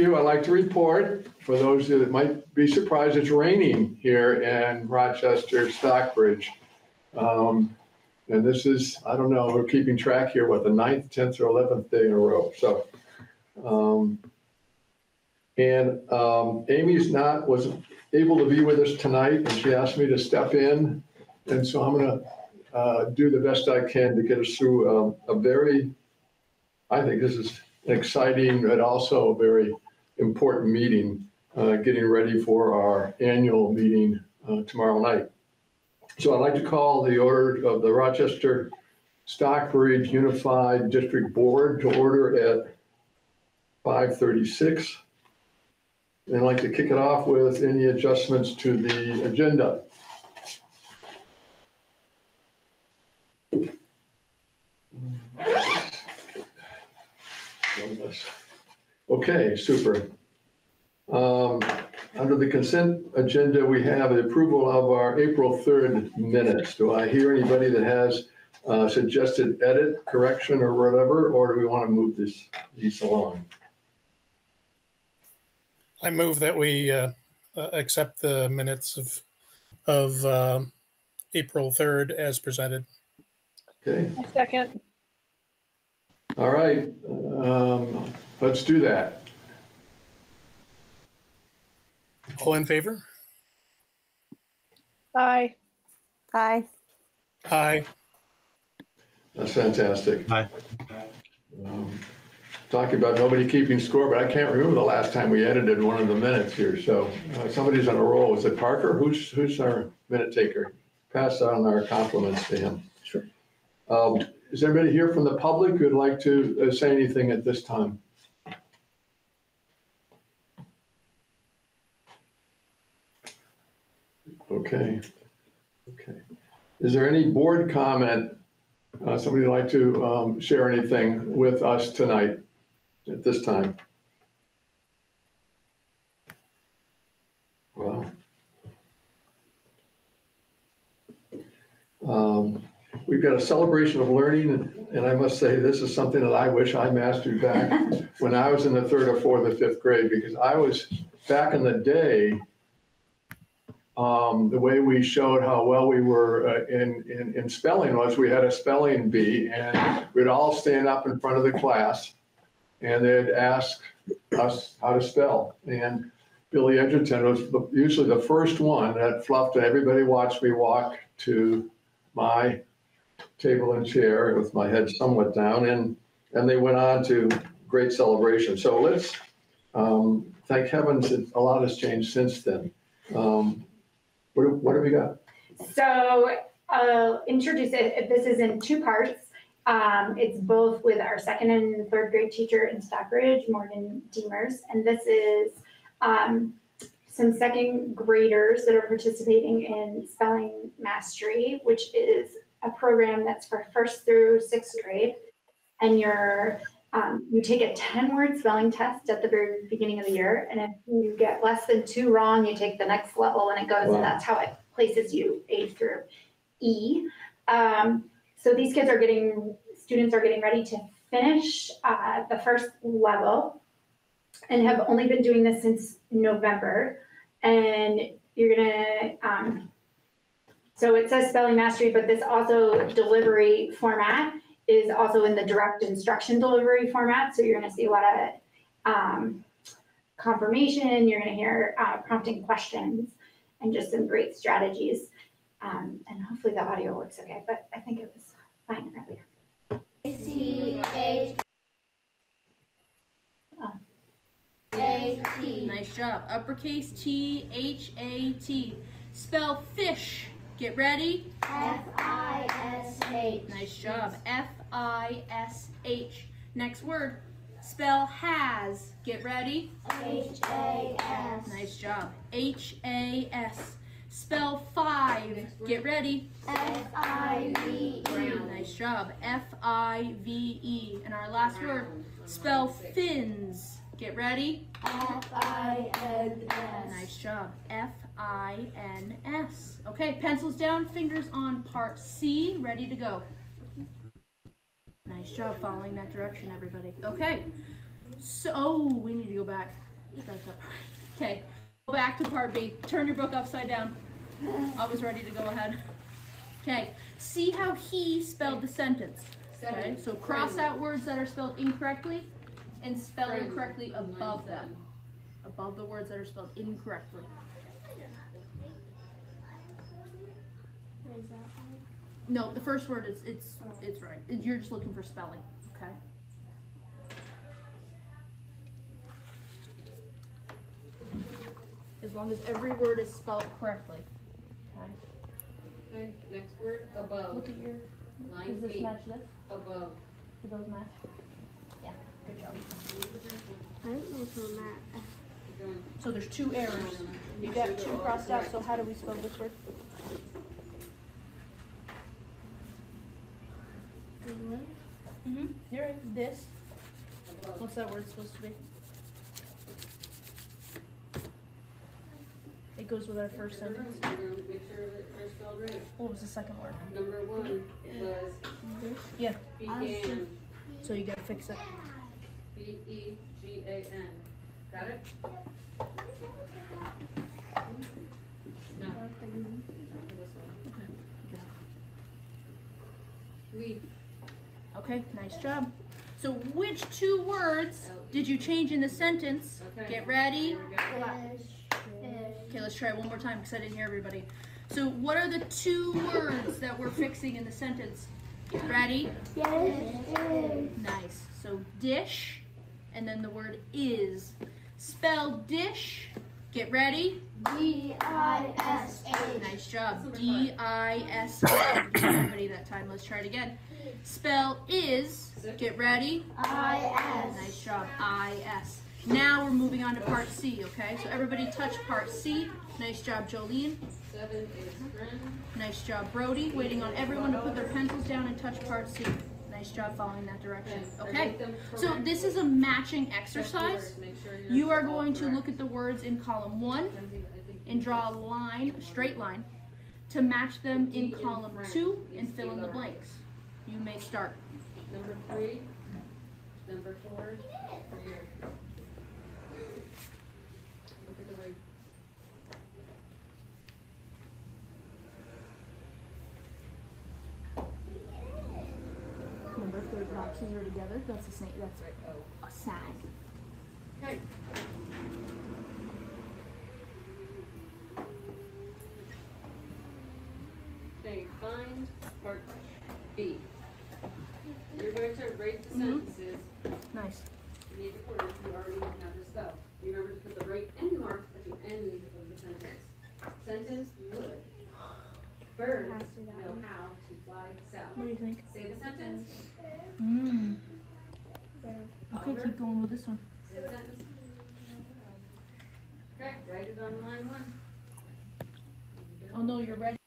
you. I'd like to report, for those that might be surprised, it's raining here in Rochester-Stockbridge. And this is, I don't know, we're keeping track here, what, the 9th, 10th, or 11th day in a row. So, Amy's wasn't able to be with us tonight, and she asked me to step in. And so I'm going to do the best I can to get us through a very, I think this is an exciting but also a very important meeting, getting ready for our annual meeting tomorrow night. So I'd like to call the order of the Rochester-Stockbridge Unified District Board to order at 5:36. And I'd like to kick it off with any adjustments to the agenda. Okay, super. Under the consent agenda, we have the approval of our April 3rd minutes. Do I hear anybody that has suggested edit, correction, or whatever, or do we want to move these along? I move that we accept the minutes of April 3rd as presented. Okay. A second. All right. Let's do that. All in favor? Aye. Aye. Aye. That's fantastic. Aye. Talking about nobody keeping score, but I can't remember the last time we edited one of the minutes here. So somebody's on a roll. Is it Parker? Who's our minute taker? Pass on our compliments to him. Sure. Is anybody here from the public who'd like to say anything at this time? Okay. Is there any board comment? Somebody like to share anything with us tonight at this time? Well, we've got a celebration of learning, and I must say this is something that I wish I mastered back when I was in the 3rd or 4th or 5th grade, because I was back in the day. The way we showed how well we were in spelling was we had a spelling bee, and we'd all stand up in front of the class, and they'd ask us how to spell. And Billy Edgerton was usually the first one that fluffed, and everybody watched me walk to my table and chair with my head somewhat down, and they went on to great celebration. So let's thank heavens a lot has changed since then. What do we got? So I'll introduce it. This is in 2 parts. It's both with our 2nd and 3rd grade teacher in Stockbridge, Morgan Deemers, and this is some 2nd graders that are participating in Spelling Mastery, which is a program that's for 1st through 6th grade. And you take a 10-word spelling test at the very beginning of the year, and if you get less than 2 wrong, you take the next level, and it goes, wow. And that's how it places you A through E. So these students are getting ready to finish the 1st level, and have only been doing this since November. And you're gonna, so it says Spelling Mastery, but this also delivery format is also in the direct instruction delivery format. So you're going to see a lot of confirmation. You're going to hear prompting questions and just some great strategies. And hopefully the audio works okay, but I think it was fine earlier. A-T. Nice job. Uppercase T-H-A-T. Spell fish. Get ready. F-I-S-H. Nice job. F-I-S-H. Next word. Spell has. Get ready. H-A-S. Nice job. H-A-S. Spell 5. Get ready. F-I-V-E. Nice job. F-I-V-E. And our last word. Spell fins. Get ready. F-I-N-S. Nice job. F-I-N-S. Okay, pencils down, fingers on part C, ready to go. Nice job following that direction, everybody. Okay, so we need to go back. Okay, go back to part B. Turn your book upside down. I was ready to go ahead. Okay, see how he spelled the sentence. Okay, so cross out words that are spelled incorrectly and spell them correctly above them. Above the words that are spelled incorrectly. No, the first word is it's right. You're just looking for spelling, okay? As long as every word is spelled correctly. Okay. Okay, next word, above. Look at your. Line Does this B, match this? above. Do those match? Yeah. Good job. I don't know if I'm at. Keep going. So there's two errors. You got two crossed out. So how do we spell this word? You're right. This. Above. What's that word supposed to be? It goes with our first sentence. We're gonna make sure that they're spelled right. What was the second word? Number one was Yeah. began, So you gotta fix it. B-E-G-A-N. Got it? No. Leave. Okay, nice job. So which two words did you change in the sentence? Okay. Get ready. Here we go. Okay, let's try it one more time because I didn't hear everybody. So what are the two words that we're fixing in the sentence? Get ready. Nice. So dish, and then the word is. Spell dish. Get ready. D-I-S-H. Nice job. D-I-S-A. Give everybody that time. Let's try it again. Spell is. Get ready. I-S. Nice job. I-S. Now we're moving on to part C, okay? So everybody touch part C. Nice job, Jolene. 7 is friend. Nice job, Brody. Waiting on everyone to put their pencils down and touch part C. Nice job following that direction. Okay, so this is a matching exercise. You are going to look at the words in column 1 and draw a line, a straight line, to match them in column 2 and fill in the blanks. You may start. Number 3, number 4, for you. Look at the right. Remember, if the boxes are together, that's the same. That's a sound. Okay. Okay, find part B. You're going to rate the sentences. Nice. You need to order, you already have this stuff. Remember to put the right end mark at the end of the sentence. Sentence would. Birds know how to fly south. What do you think? Say the sentence. Okay, keep going with this one. Say the sentence. Okay, write it on line 1. Oh no, you're ready.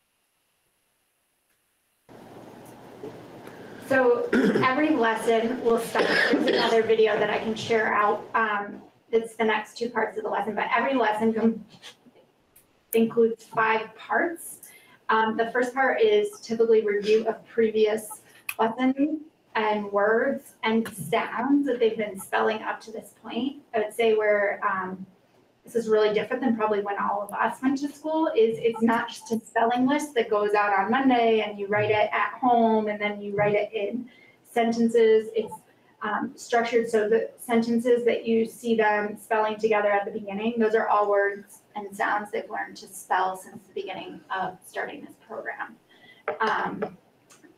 So every lesson will start, there's another video that I can share out. It's the next 2 parts of the lesson, but every lesson includes 5 parts. The first part is typically review of previous lessons and words and sounds that they've been spelling up to this point. I would say where this is really different than probably when all of us went to school is it's not just a spelling list that goes out on Monday and you write it at home and then you write it in sentences. It's structured so the sentences that you see them spelling together at the beginning, those are all words and sounds they've learned to spell since the beginning of starting this program.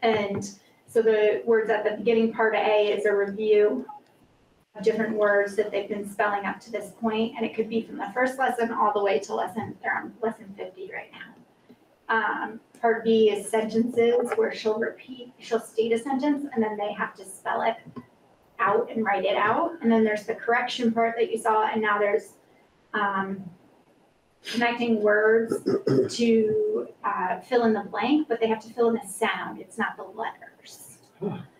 And so the words at the beginning, part A, is a review of different words that they've been spelling up to this point, and it could be from the first lesson all the way to they're on lesson 50 right now. Part B is sentences where she'll state a sentence and then they have to spell it out and write it out. And then there's the correction part that you saw, and now there's connecting words to fill in the blank, but they have to fill in the sound. It's not the letters.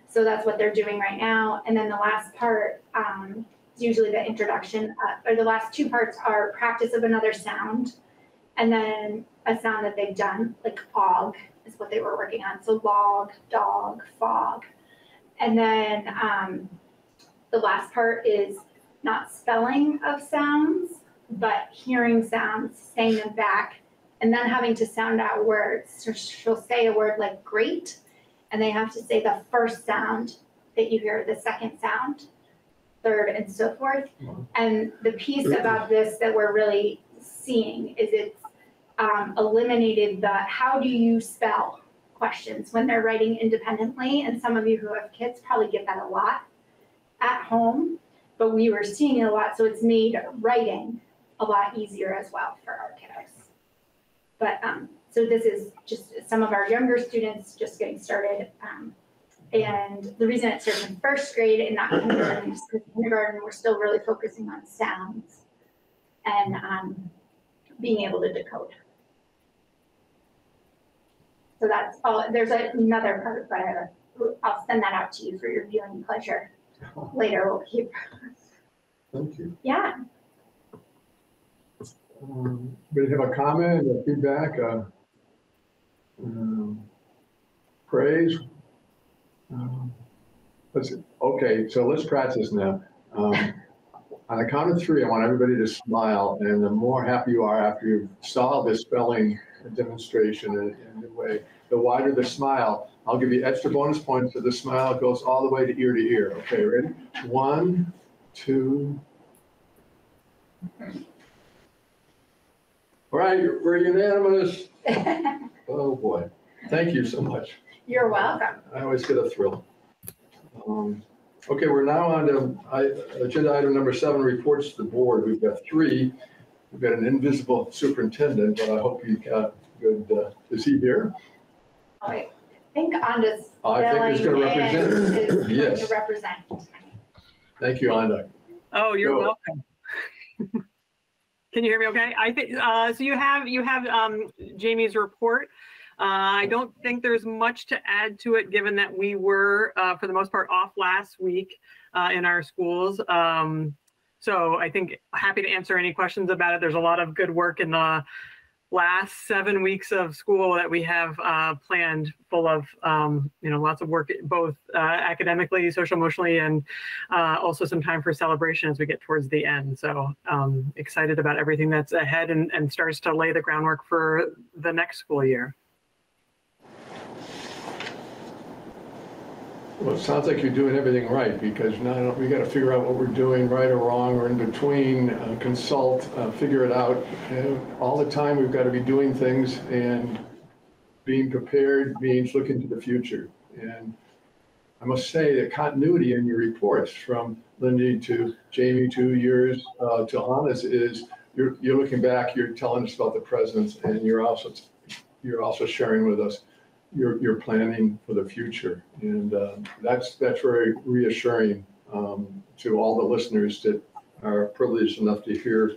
So that's what they're doing right now. And then the last part is usually the introduction, or the last 2 parts are practice of another sound, and then a sound that they've done, like og is what they were working on. So log, dog, fog. And then the last part is not spelling of sounds, but hearing sounds, saying them back, and then having to sound out words. So she'll say a word like great, and they have to say the first sound that you hear, the second sound, third, and so forth. And the piece about this that we're really seeing is it's eliminated the how do you spell questions when they're writing independently. And some of you who have kids probably get that a lot at home, but we were seeing it a lot. So it's made writing a lot easier as well for our kiddos. But so this is just some of our younger students just getting started. And the reason it starts in first grade and not kindergarten is because kindergarten, we're still really focusing on sounds and being able to decode. So that's all. There's another part, but I'll send that out to you for your viewing pleasure later. We'll keep. Thank you. Yeah. We have a comment, a feedback, praise. Okay, so let's practice now. On the count of three, I want everybody to smile, and the more happy you are after you saw the spelling demonstration in the way, the wider the smile. I'll give you extra bonus points if the smile goes all the way to ear. Okay, ready? 1, 2. All right, we're unanimous. Oh boy, thank you so much. You're welcome. I always get a thrill. Okay, we're now on to agenda item number 7, reports to the board. We've got 3. We've got an invisible superintendent, but I hope you got good. Is he here? I think Anda's I think he's going to represent. is Yes. going to represent. Thank you, Anda. Oh, you're Go. welcome. Can you hear me okay? I think so. You have Jamie's report. I don't think there's much to add to it, given that we were, for the most part, off last week in our schools. So I think happy to answer any questions about it. There's a lot of good work in the last 7 weeks of school that we have planned, full of lots of work, both academically, social, emotionally, and also some time for celebration as we get towards the end. So excited about everything that's ahead and starts to lay the groundwork for the next school year. Well, it sounds like you're doing everything right, because now we got to figure out what we're doing right or wrong or in between, consult, figure it out. All the time we've got to be doing things, and being prepared means looking to the future. And I must say the continuity in your reports from Lindy to Jamie to yours to Anna's is you're looking back, you're telling us about the present, and you're also sharing with us your planning for the future. And that's very reassuring to all the listeners that are privileged enough to hear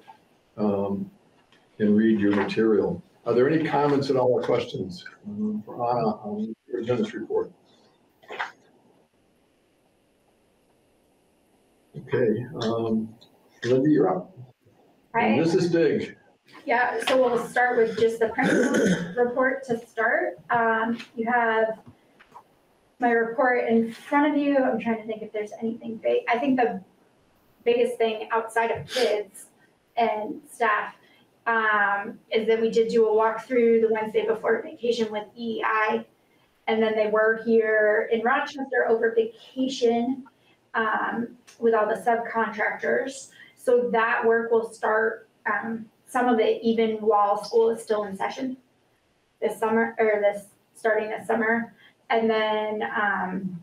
and read your material. Are there any comments at all or questions for Anna on your attendance report? Okay, Lindy, you're up. Right. This is big. Yeah, so we'll start with just the principal's report to start. You have my report in front of you. I'm trying to think if there's anything big. I think the biggest thing outside of kids and staff is that we did do a walkthrough the Wednesday before vacation with EEI. And then they were here in Rochester over vacation with all the subcontractors. So that work will start, some of it even while school is still in session this summer, or starting this summer. And then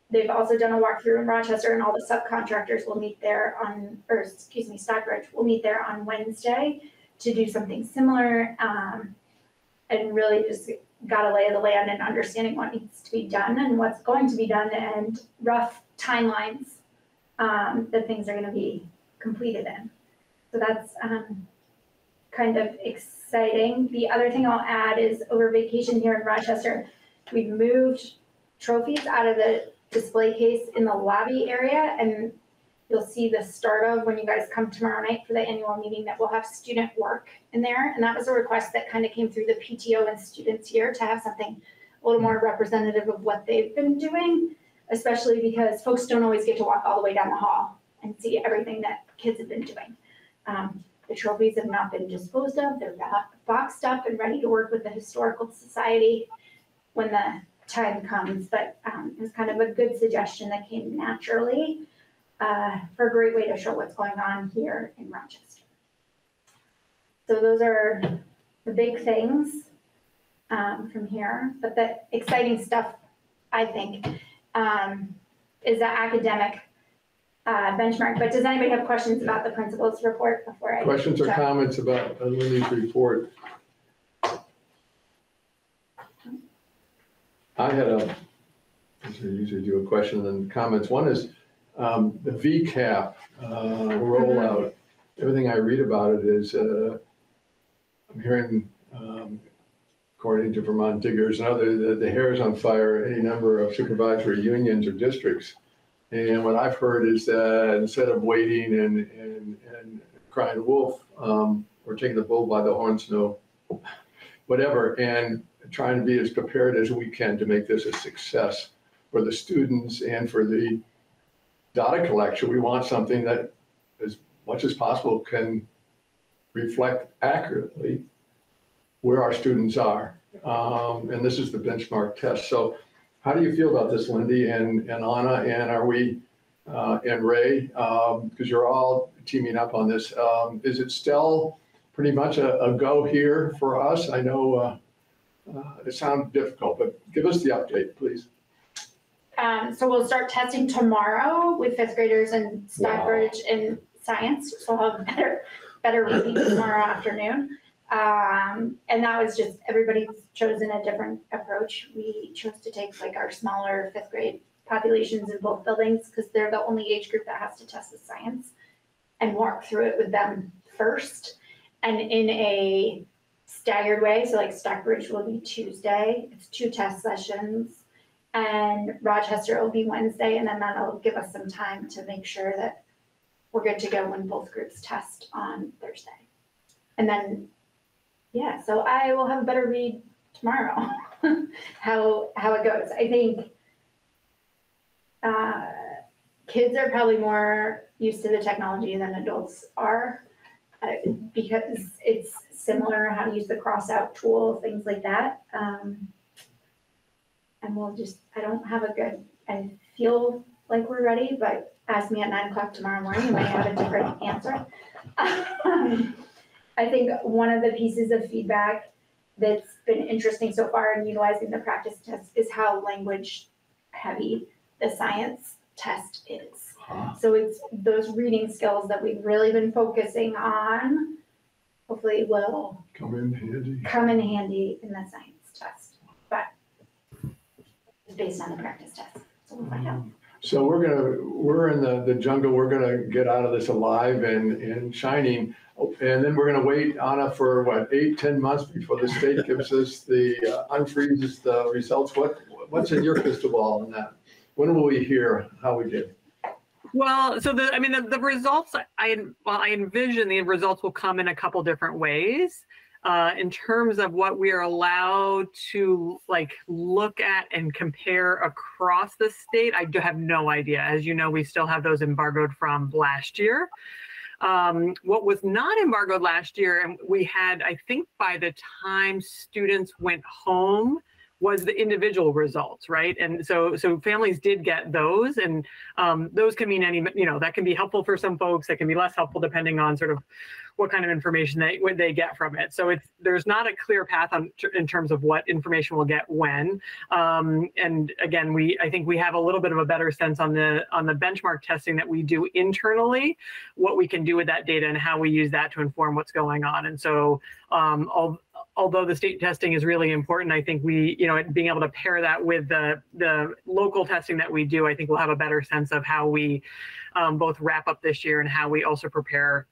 they've also done a walkthrough in Rochester, and all the subcontractors will meet there Stockbridge will meet there on Wednesday to do something similar, and really just got a lay of the land and understanding what needs to be done and what's going to be done, and rough timelines that things are going to be completed in. So that's kind of exciting. The other thing I'll add is over vacation here in Rochester, we've moved trophies out of the display case in the lobby area, and you'll see the start of when you guys come tomorrow night for the annual meeting that we'll have student work in there. And that was a request that kind of came through the PTO and students here to have something a little more representative of what they've been doing, especially because folks don't always get to walk all the way down the hall and see everything that kids have been doing. The trophies have not been disposed of. They're boxed up and ready to work with the Historical Society when the time comes. But it was kind of a good suggestion that came naturally for a great way to show what's going on here in Rochester. So those are the big things from here. But the exciting stuff, I think, is the academic benchmark. But does anybody have questions about the principal's report before I Questions or jump? comments about Lindy's report? I had I usually do a question and then comments. One is the VCAP rollout. Everything I read about it is, I'm hearing, according to Vermont Diggers and others, the hair is on fire, any number of supervisory unions or districts. And what I've heard is that instead of waiting and crying wolf, or taking the bull by the horns, no, whatever, and trying to be as prepared as we can to make this a success for the students and for the data collection. We want something that, as much as possible, can reflect accurately where our students are. And this is the benchmark test. So how do you feel about this, Lindy and Anna, and are we, and Ray, because you're all teaming up on this. Is it still pretty much a go here for us? I know it sounds difficult, but give us the update, please. So we'll start testing tomorrow with fifth graders in Stockbridge in science. So we'll have better reading tomorrow afternoon. And that was just, everybody's chosen a different approach. We chose to take like our smaller fifth grade populations in both buildings because they're the only age group that has to test the science and walk through it with them first and in a staggered way. So like Stockbridge will be Tuesday, it's 2 test sessions, and Rochester will be Wednesday, and then that'll give us some time to make sure that we're good to go when both groups test on Thursday. And then, yeah, so I will have a better read tomorrow, how it goes. I think kids are probably more used to the technology than adults are because it's similar how to use the cross-out tool, things like that. And we'll just, I feel like we're ready, but ask me at 9 o'clock tomorrow morning, you might have a different answer. I think one of the pieces of feedback that's been interesting so far in utilizing the practice test is how language heavy the science test is. So it's those reading skills that we've really been focusing on, hopefully will come in handy in the science test, but it's based on the practice test, so we'll find out. So we're in the jungle, we're gonna get out of this alive and shining. And then we're gonna wait, Anna, for what, 8-10 months before the state gives us unfreezes the results. What's in your crystal ball on that? When will we hear how we did? Well, so the results, I envision the results will come in a couple different ways. In terms of what we are allowed to look at and compare across the state, I do have no idea. As you know, we still have those embargoed from last year. What was not embargoed last year, and we had, I think by the time students went home, was the individual results, right? And so families did get those, and those can mean that can be helpful for some folks, that can be less helpful depending on sort of what kind of information they get from it. So there's not a clear path in terms of what information we'll get when. And again, I think we have a little bit of a better sense on the benchmark testing that we do internally, what we can do with that data and how we use that to inform what's going on. And so although the state testing is really important, I think being able to pair that with the local testing that we do, I think we'll have a better sense of how we both wrap up this year and how we also prepare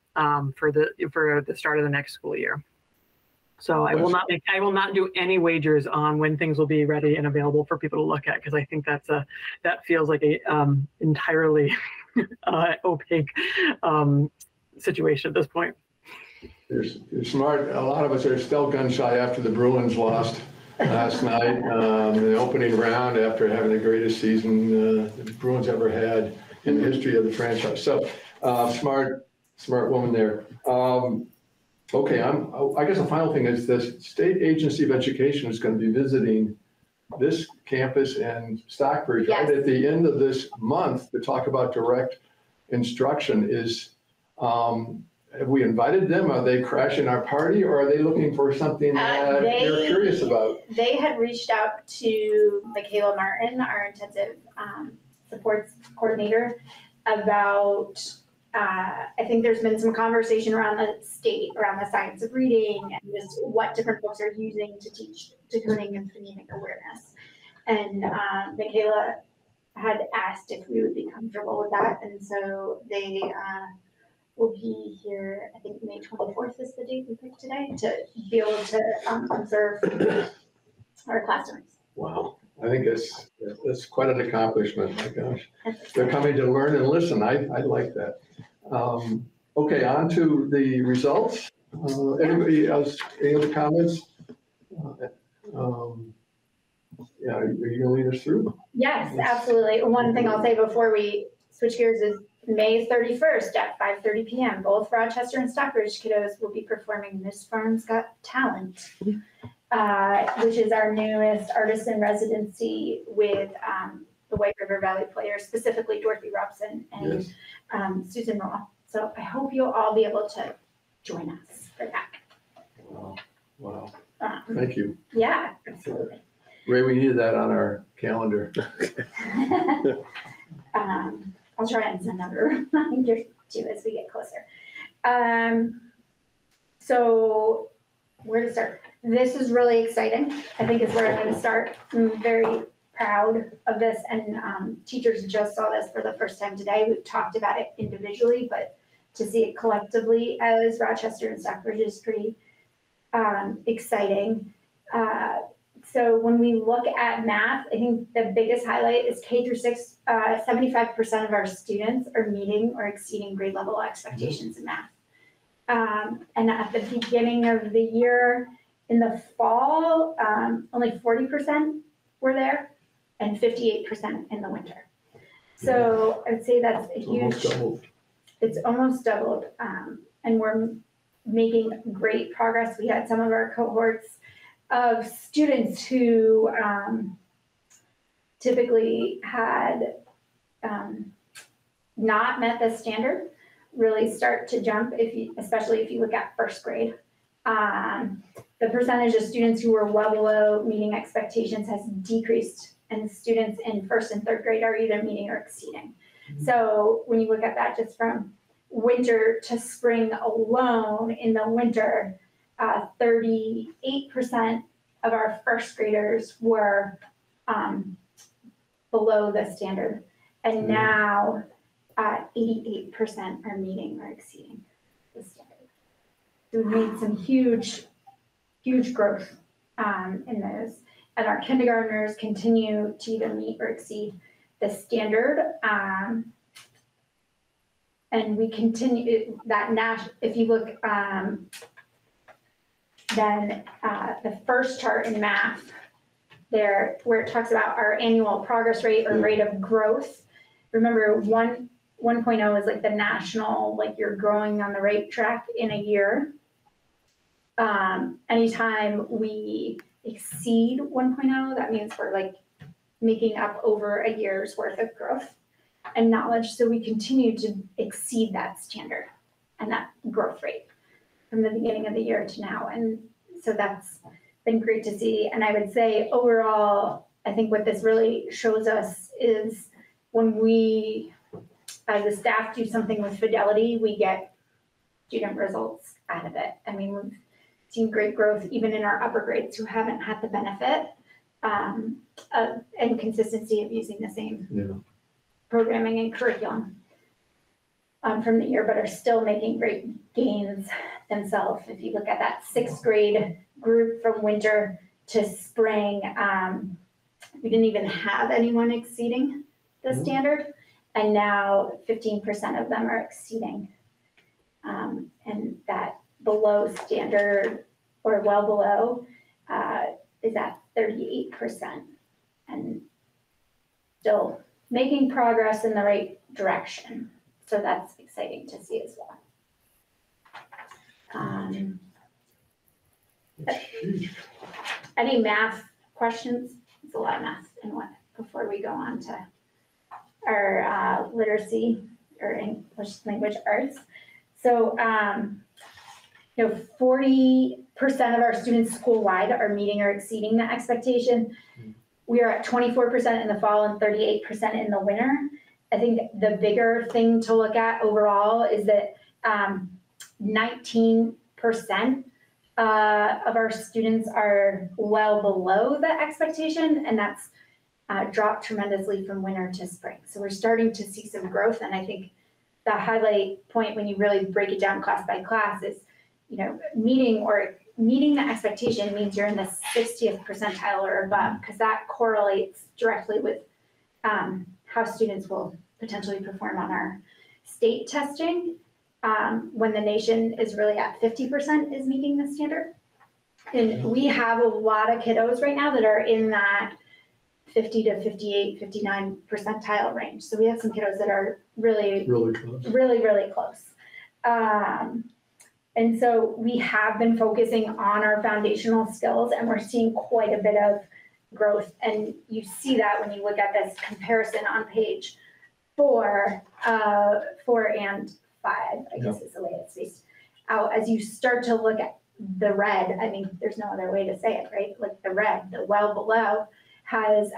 for the start of the next school year. So I will not do any wagers on when things will be ready and available for people to look at, because I think that feels like a entirely opaque situation at this point. You're smart. A lot of us are still gun shy after the Bruins lost last night in the opening round after having the greatest season the Bruins ever had. in the history of the franchise. So smart woman there. Okay, I guess the final thing is this State Agency of Education is going to be visiting this campus and Stockbridge right at the end of this month to talk about direct instruction. Have we invited them? Are they crashing our party, or are they looking for something that you're curious about? They had reached out to Michaela Martin, our intensive supports coordinator, about I think there's been some conversation around the state, around the science of reading, and just what different folks are using to teach decoding and phonemic awareness. And Michaela had asked if we would be comfortable with that, and so they will be here, I think May 24th is the date we picked today, to be able to observe our classrooms. Wow, I think that's quite an accomplishment, my gosh. They're coming to learn and listen, I like that. Okay, on to the results. Anybody else, any other comments? Yeah, are you gonna lead us through? Yes, absolutely. One thing I'll say before we switch gears is May 31st at 5:30 p.m. Both Rochester and Stockbridge kiddos will be performing Miss Farm's Got Talent, which is our newest artist in residency with the White River Valley players, specifically Dorothy Robson and Susan Roll. So I hope you'll all be able to join us for that. Wow. Thank you. Yeah, absolutely. Ray, we needed that on our calendar. I'll try and send another reminder too as we get closer. So where to start? This is really exciting. I think is where I'm going to start. I'm very proud of this, and teachers just saw this for the first time today. We've talked about it individually, but to see it collectively as Rochester and Stockbridge is pretty exciting. So when we look at math, I think the biggest highlight is K through 6, 75% of our students are meeting or exceeding grade level expectations in math. And at the beginning of the year, in the fall, only 40% were there and 58% in the winter. So I'd say that's a huge, it's almost doubled. And we're making great progress. We had some of our cohorts of students who typically had not met the standard really start to jump, especially if you look at first grade. The percentage of students who were well below meeting expectations has decreased, and students in first and third grade are either meeting or exceeding. So when you look at that just from winter to spring alone, in the winter, 38% of our first graders were below the standard, and now 88% are meeting or exceeding the standard. So we've made some huge growth in those, and our kindergartners continue to either meet or exceed the standard. And we continue that if you look, then the first chart in math there, where it talks about our annual progress rate or rate of growth. Remember, 1.0 is like the national, like you're growing on the right track in a year. Anytime we exceed 1.0, that means we're like making up over a year's worth of growth and knowledge. So we continue to exceed that standard and that growth rate from the beginning of the year to now. And so that's been great to see. And I would say overall, I think what this really shows us is when we, as a staff, do something with fidelity, we get student results out of it. I mean, we've seen great growth even in our upper grades who haven't had the benefit and consistency of using the same programming and curriculum from the year, but are still making great gains themselves. If you look at that 6th grade group from winter to spring, we didn't even have anyone exceeding the standard, and now 15% of them are exceeding. And that below standard or well below is at 38%, and still making progress in the right direction. So that's exciting to see as well. It's huge. Any math questions? It's a lot of math and what, before we go on to our literacy or English language arts. So, 40% of our students school-wide are meeting or exceeding the expectation. We are at 24% in the fall and 38% in the winter. I think the bigger thing to look at overall is that 19% of our students are well below the expectation, and that's dropped tremendously from winter to spring. So we're starting to see some growth, and I think the highlight point when you really break it down class by class is, meeting the expectation means you're in the 60th percentile or above, because that correlates directly with how students will potentially perform on our state testing. When the nation is really at 50% is meeting the standard. And we have a lot of kiddos right now that are in that 50 to 58, 59 percentile range. So we have some kiddos that are really close. Really close. And so we have been focusing on our foundational skills, and we're seeing quite a bit of growth. And you see that when you look at this comparison on page 4 and 5, I guess is the way it's spaced out. As you start to look at the red, I mean, there's no other way to say it, right? Like the red, the well below, has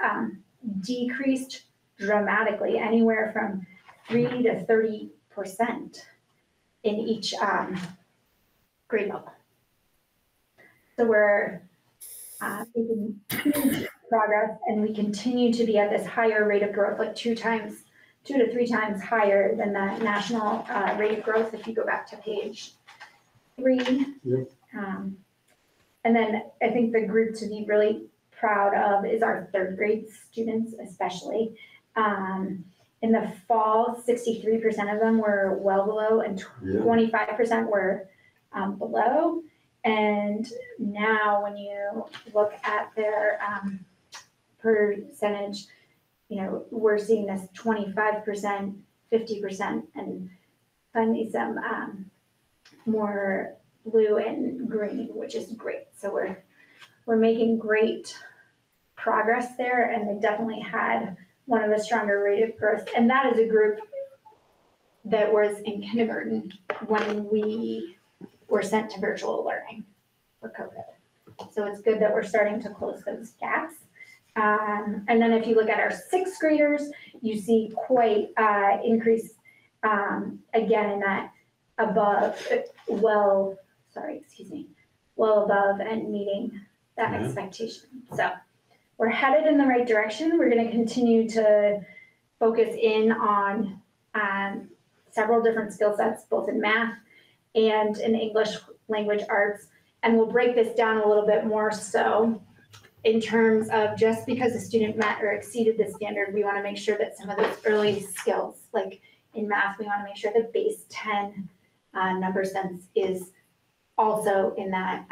decreased dramatically, anywhere from 3 to 30% in each grade level. So we're making huge progress, and we continue to be at this higher rate of growth, like 2 to 3 times higher than the national rate of growth if you go back to page 3. Yep. And then I think the group to be really proud of is our 3rd grade students, especially. In the fall, 63% of them were well below, and 25% were below. And now when you look at their percentage, we're seeing this 25%, 50%, and finally some more blue and green, which is great. So we're making great progress there, and they definitely had one of the stronger rate of growth. And that is a group that was in kindergarten when we were sent to virtual learning for COVID. So it's good that we're starting to close those gaps. And then if you look at our 6th graders, you see quite increase again in that well above and meeting that expectation. So we're headed in the right direction. We're going to continue to focus in on several different skill sets, both in math and in English language arts. And we'll break this down a little bit more so in terms of just because a student met or exceeded the standard, we want to make sure that some of those early skills, like in math, we want to make sure that base 10 number sense is also in that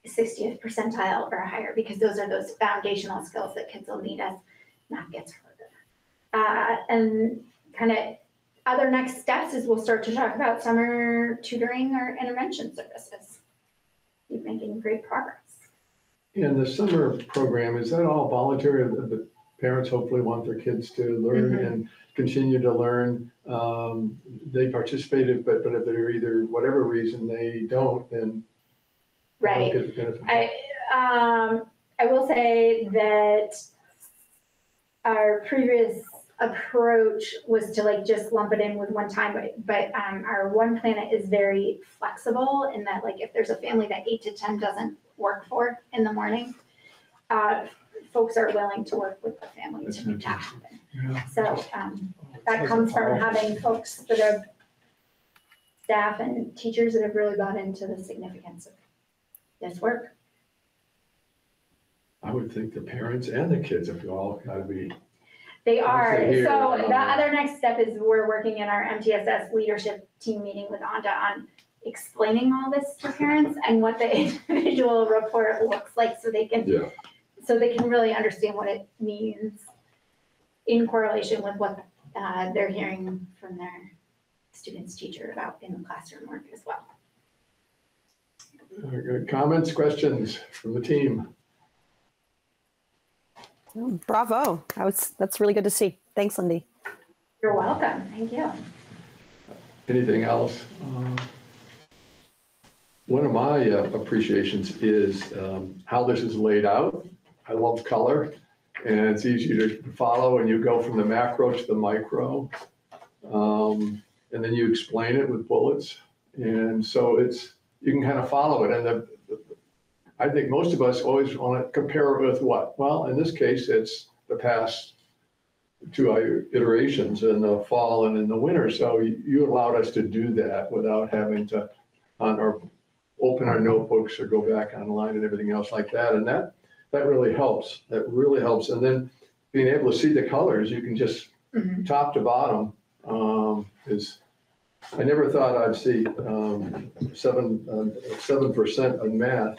60th percentile or higher, because those are those foundational skills that kids will need as math gets harder. And kind of other next steps is we'll start to talk about summer tutoring or intervention services. Keep making great progress. And the summer program, is that all voluntary? The parents hopefully want their kids to learn and continue to learn. They participated, but if they're either whatever reason they don't, then right. They don't get the benefit. I will say that our previous approach was to just lump it in with one time, but our One Planet is very flexible in that if there's a family that 8 to 10 doesn't work for in the morning, folks are willing to work with the family to make that happen. Yeah. So that comes from having folks that are staff and teachers that have really bought into the significance of this work. I would think the parents and the kids have all got to be. They are. Here, so the other next step is we're working in our MTSS leadership team meeting with Anda on explaining all this to parents and what the individual report looks like, so they can really understand what it means in correlation with what they're hearing from their students' teacher about in the classroom work as well. Comments, questions from the team? Bravo. That's really good to see. Thanks, Lindy. You're welcome. Thank you. Anything else? One of my appreciations is how this is laid out. I love color, and it's easy to follow, and you go from the macro to the micro, and then you explain it with bullets, and so you can kind of follow it. And I think most of us always want to compare it with what? Well, in this case, it's the past 2 iterations in the fall and in the winter. So you allowed us to do that without having to open our notebooks or go back online and everything else like that. And that really helps. That really helps. And then being able to see the colors, you can just top to bottom I never thought I'd see 7% of math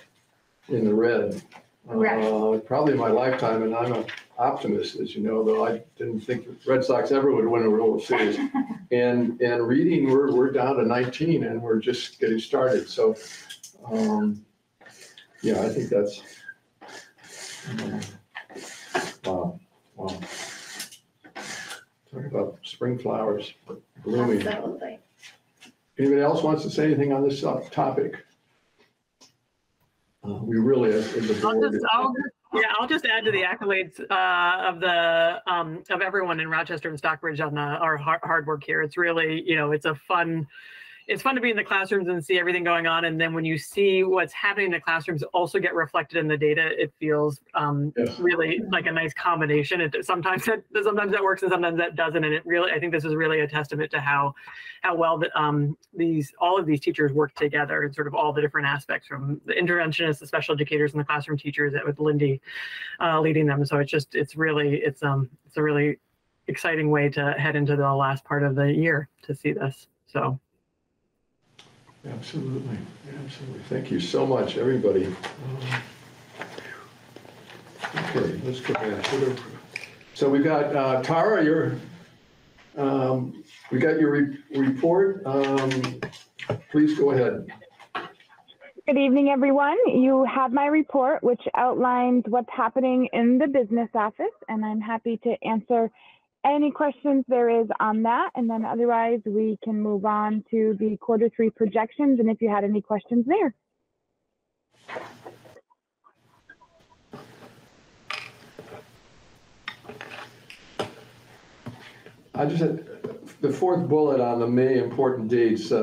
in the red. Right. Probably in my lifetime, and I'm an optimist, as you know, though I didn't think the Red Sox ever would win a World Series. And reading, we're down to 19, and we're just getting started. So, yeah, I think that's wow. Talk about spring flowers blooming. Absolutely. Anybody else wants to say anything on this topic? We really, as the board. I'll just add to the accolades of everyone in Rochester and Stockbridge on our hard work here. It's really, it's fun to be in the classrooms and see everything going on. And then when you see what's happening in the classrooms also get reflected in the data, it feels really like a nice combination. Sometimes that works and sometimes that doesn't. And I think this is really a testament to how well all of these teachers work together and sort of all the different aspects, from the interventionists, the special educators, and the classroom teachers, with Lindy leading them. So it's a really exciting way to head into the last part of the year to see this. So. Absolutely. Thank you so much, everybody. Okay, let's go back. So we got Tara, we got your report. Please go ahead. Good evening, everyone. You have my report, which outlines what's happening in the business office, and I'm happy to answer any questions there is on that. And then otherwise, we can move on to the Q3 projections, and if you had any questions there. I just had the fourth bullet on the May important dates,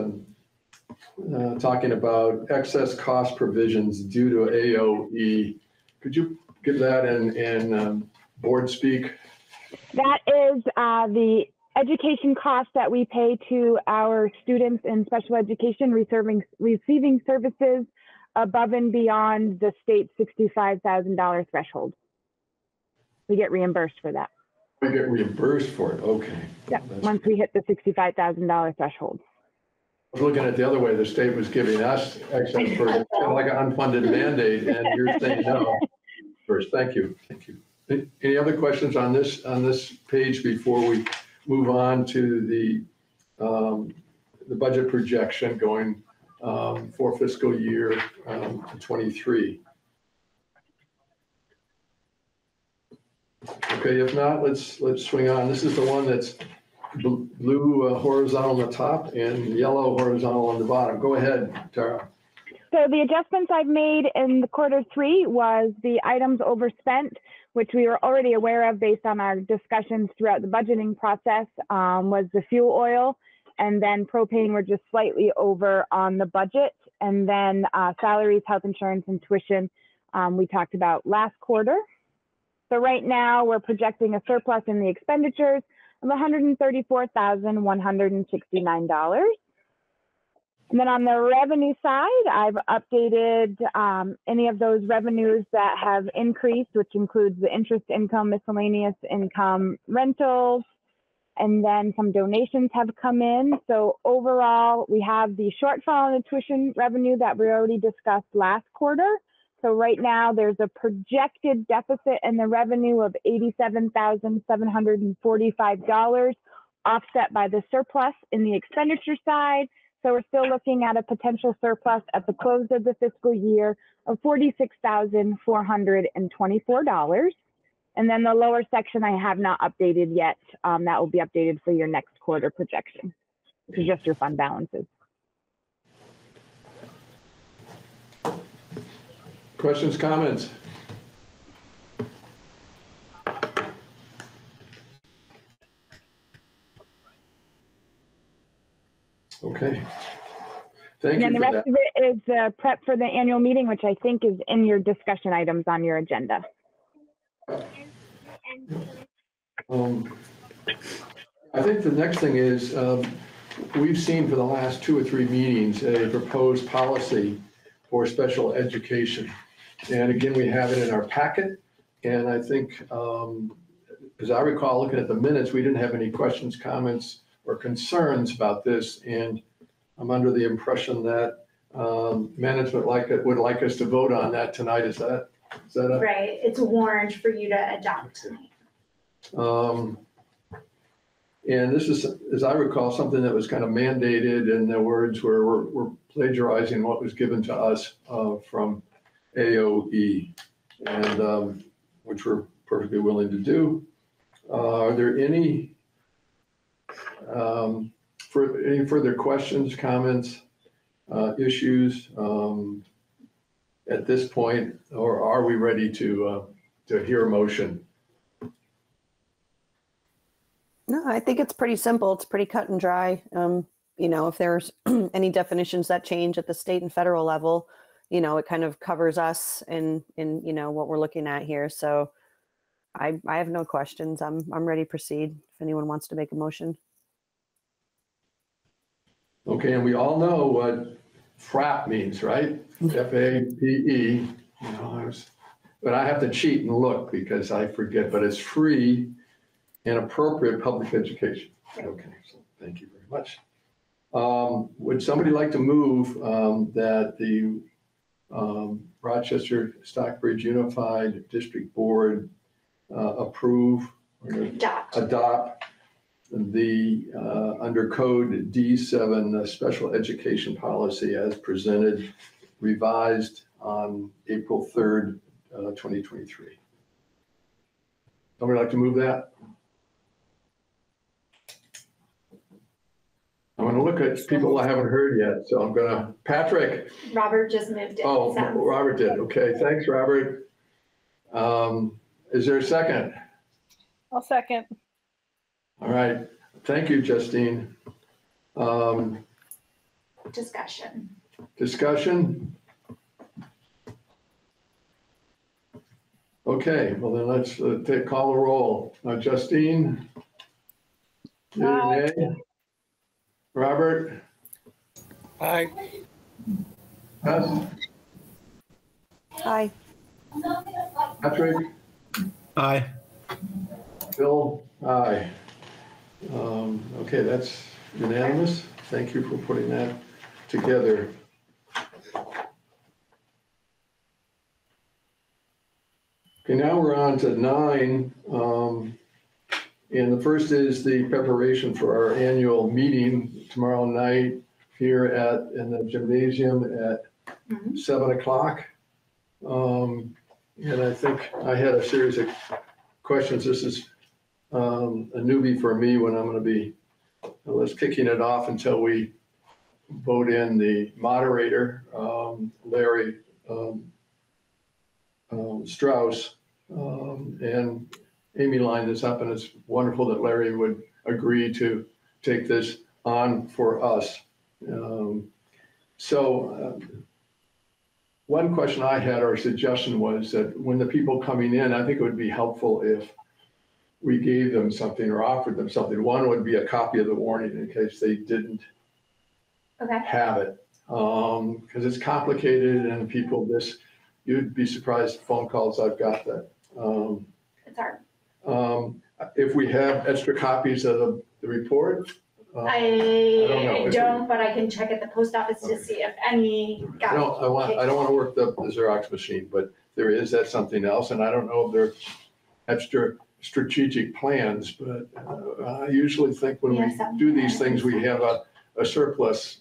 talking about excess cost provisions due to AOE. Could you give that in board speak? That is the education costs that we pay to our students in special education receiving services above and beyond the state $65,000 threshold. We get reimbursed for that. We get reimbursed for it, okay. Yeah, once we hit the $65,000 threshold. I was looking at the other way, the state was giving us excess for kind of like an unfunded mandate, and you're saying no. First, thank you. Any other questions on this page before we move on to the budget projection going for fiscal year 23? Okay, if not, let's swing on. This is the one that's blue horizontal on the top and yellow horizontal on the bottom. Go ahead, Tara. So the adjustments I've made in the Q3 was the items overspent, which we were already aware of based on our discussions throughout the budgeting process, was the fuel oil, and then propane were just slightly over on the budget. And then salaries, health insurance, and tuition we talked about last quarter. So right now we're projecting a surplus in the expenditures of $134,169. And then on the revenue side, I've updated any of those revenues that have increased, which includes the interest income, miscellaneous income, rentals, and then some donations have come in. So overall, we have the shortfall in the tuition revenue that we already discussed last quarter. So right now there's a projected deficit in the revenue of $87,745, offset by the surplus in the expenditure side. So we're still looking at a potential surplus at the close of the fiscal year of $46,424. And then the lower section I have not updated yet. That will be updated for your next quarter projection, which is just your fund balances. Questions, comments? Okay. Thank you And then the for rest that. of it is prep for the annual meeting, which I think is in your discussion items on your agenda. I think the next thing is, we've seen for the last 2 or 3 meetings, a proposed policy for special education. And again, we have it in our packet. And I think, as I recall, looking at the minutes, we didn't have any questions, comments, or concerns about this. And I'm under the impression that management would like us to vote on that tonight. Is that Right, it's warned for you to adopt tonight. And this is, as I recall, something that was kind of mandated, and the words were, we're plagiarizing what was given to us from AOE, and which we're perfectly willing to do. Are there any further questions, comments, issues at this point, or are we ready to hear a motion? No, I think it's pretty simple. It's pretty cut and dry. You know, if there's any definitions that change at the state and federal level, you know, it kind of covers us in you know, what we're looking at here. So I have no questions. I'm ready to proceed if anyone wants to make a motion. Okay, and we all know what FRAP means, right? F-A-P-E. You know, but I have to cheat and look because I forget, but it's free and appropriate public education. Okay, so thank you very much. Would somebody like to move that the Rochester-Stockbridge Unified District Board approve or adopt the under code D7 special education policy as presented, revised on April 3rd, 2023. Somebody like to move that? I'm going to look at people I haven't heard yet, so I'm going to, Patrick. Robert just moved it. Oh, so. Robert did. Okay, thanks, Robert. Is there a second? I'll second. All right, thank you, Justine. Discussion. Discussion? Okay, well then let's call the roll. Justine? Nay? Robert? Aye. Yes? Aye. Patrick? Aye. Bill? Aye. Okay, that's unanimous. Thank you for putting that together. Okay, now we're on to 9. And the first is the preparation for our annual meeting tomorrow night here in the gymnasium at 7 o'clock. And I think I had a series of questions. This is a newbie for me when I'm going to be kicking it off until we vote in the moderator, Larry Strauss, and Amy lined this up, and it's wonderful that Larry would agree to take this on for us. One question I had or suggestion was that when the people coming in, I think it would be helpful if we gave them something or offered them something. One would be a copy of the warning in case they didn't have it, because it's complicated and people you'd be surprised phone calls I've got that. It's hard. If we have extra copies of the report, don't know I if don't, but I can check at the post office to see if any I got. don't want to work the Xerox machine, but that's something else. And I don't know if they're extra strategic plans, but I usually think when we do these things, we have a surplus.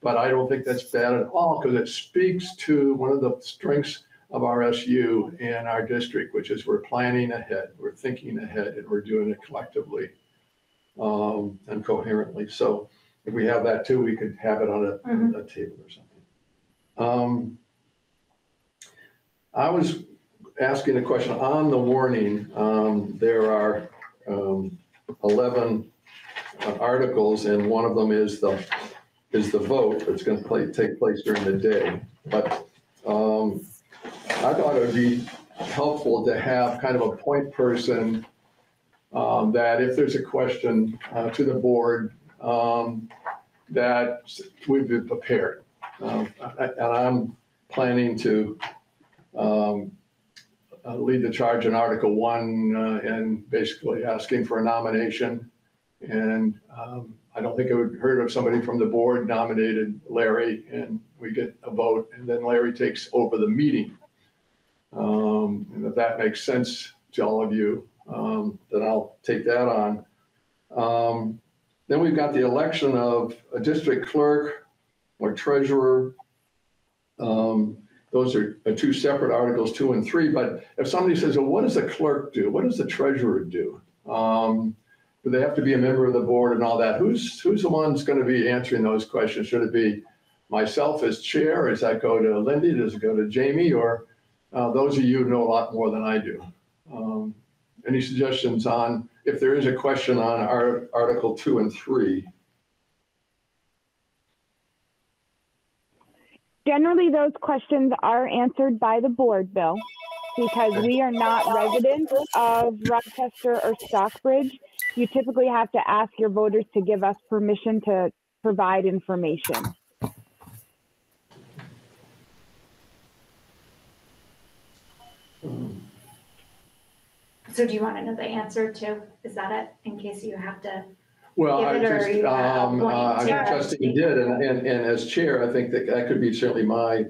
But I don't think that's bad at all, because it speaks to one of the strengths of RSU and our district, which is we're planning ahead, we're thinking ahead, and we're doing it collectively and coherently. So if we have that too, we could have it on a table or something. I was asking a question on the warning. There are 11 articles, and one of them is the vote that's going to take place during the day. But I thought it would be helpful to have kind of a point person that if there's a question to the board, that we'd be prepared. And I'm planning to lead the charge in Article 1 and basically asking for a nomination. And I don't think it would hurt if somebody from the board nominated Larry and we get a vote, and then Larry takes over the meeting. And if that makes sense to all of you, then I'll take that on. Then we've got the election of a district clerk or treasurer. Those are two separate articles, 2 and 3. But if somebody says, well, what does the clerk do? What does the treasurer do? Do they have to be a member of the board and all that? Who's the one's going to be answering those questions? Should it be myself as chair? Does that go to Lindy? Does it go to Jamie? Or those of you who know a lot more than I do? Any suggestions on if there is a question on our Article 2 and 3? Generally, those questions are answered by the board, Bill, because we are not residents of Rochester or Stockbridge. You typically have to ask your voters to give us permission to provide information. So do you want to know the answer too? Is that it, in case you have to? Well, I Justine did, and as chair, I think that could be certainly my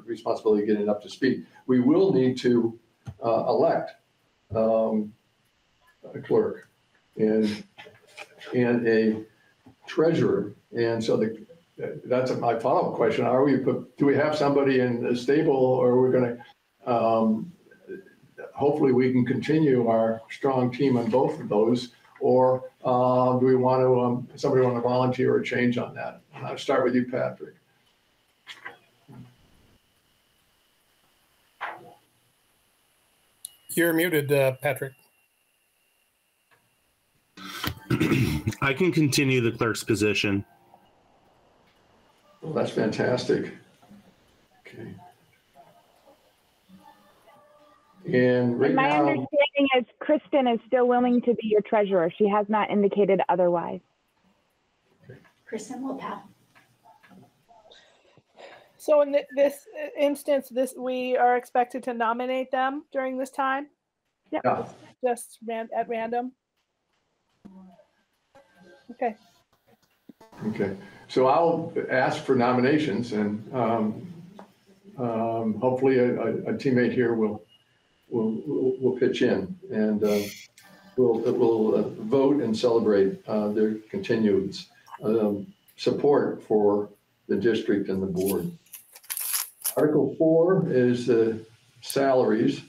responsibility getting up to speed. We will need to elect a clerk and a treasurer, and so that's my follow-up question. Do we have somebody in the stable, or are we going to? Hopefully, we can continue our strong team on both of those. Or do we want to, somebody want to volunteer or change on that? I'll start with you, Patrick. You're muted, Patrick. I can continue the clerk's position. Well, that's fantastic. Okay. And right my now, understanding is Kristen is still willing to be your treasurer. She has not indicated otherwise. Kristen will pass. So in this instance, we are expected to nominate them during this time? Yep. yeah. Just at random? Okay. Okay. So I'll ask for nominations, and hopefully a teammate here will pitch in, and we'll vote and celebrate their continued support for the district and the board. Article 4 is the salaries.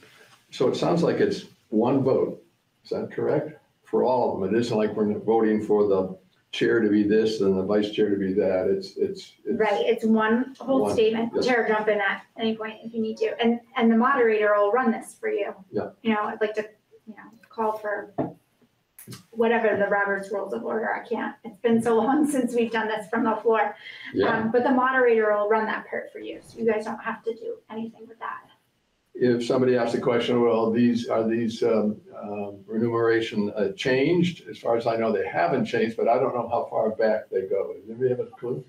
So it sounds like it's one vote. Is that correct? For all of them. It isn't like we're voting for the chair to be this and the vice chair to be that. It's right. It's one whole statement. Yes. Chair, jump in at any point if you need to, and the moderator will run this for you. Yeah. You know, I'd like to, call for whatever the Robert's Rules of Order. I can't. It's been so long since we've done this from the floor. Yeah. But the moderator will run that part for you, so you guys don't have to do anything with that. If somebody asks a question, well, are these remuneration changed? As far as I know, they haven't changed, but I don't know how far back they go. Does anybody have a clue?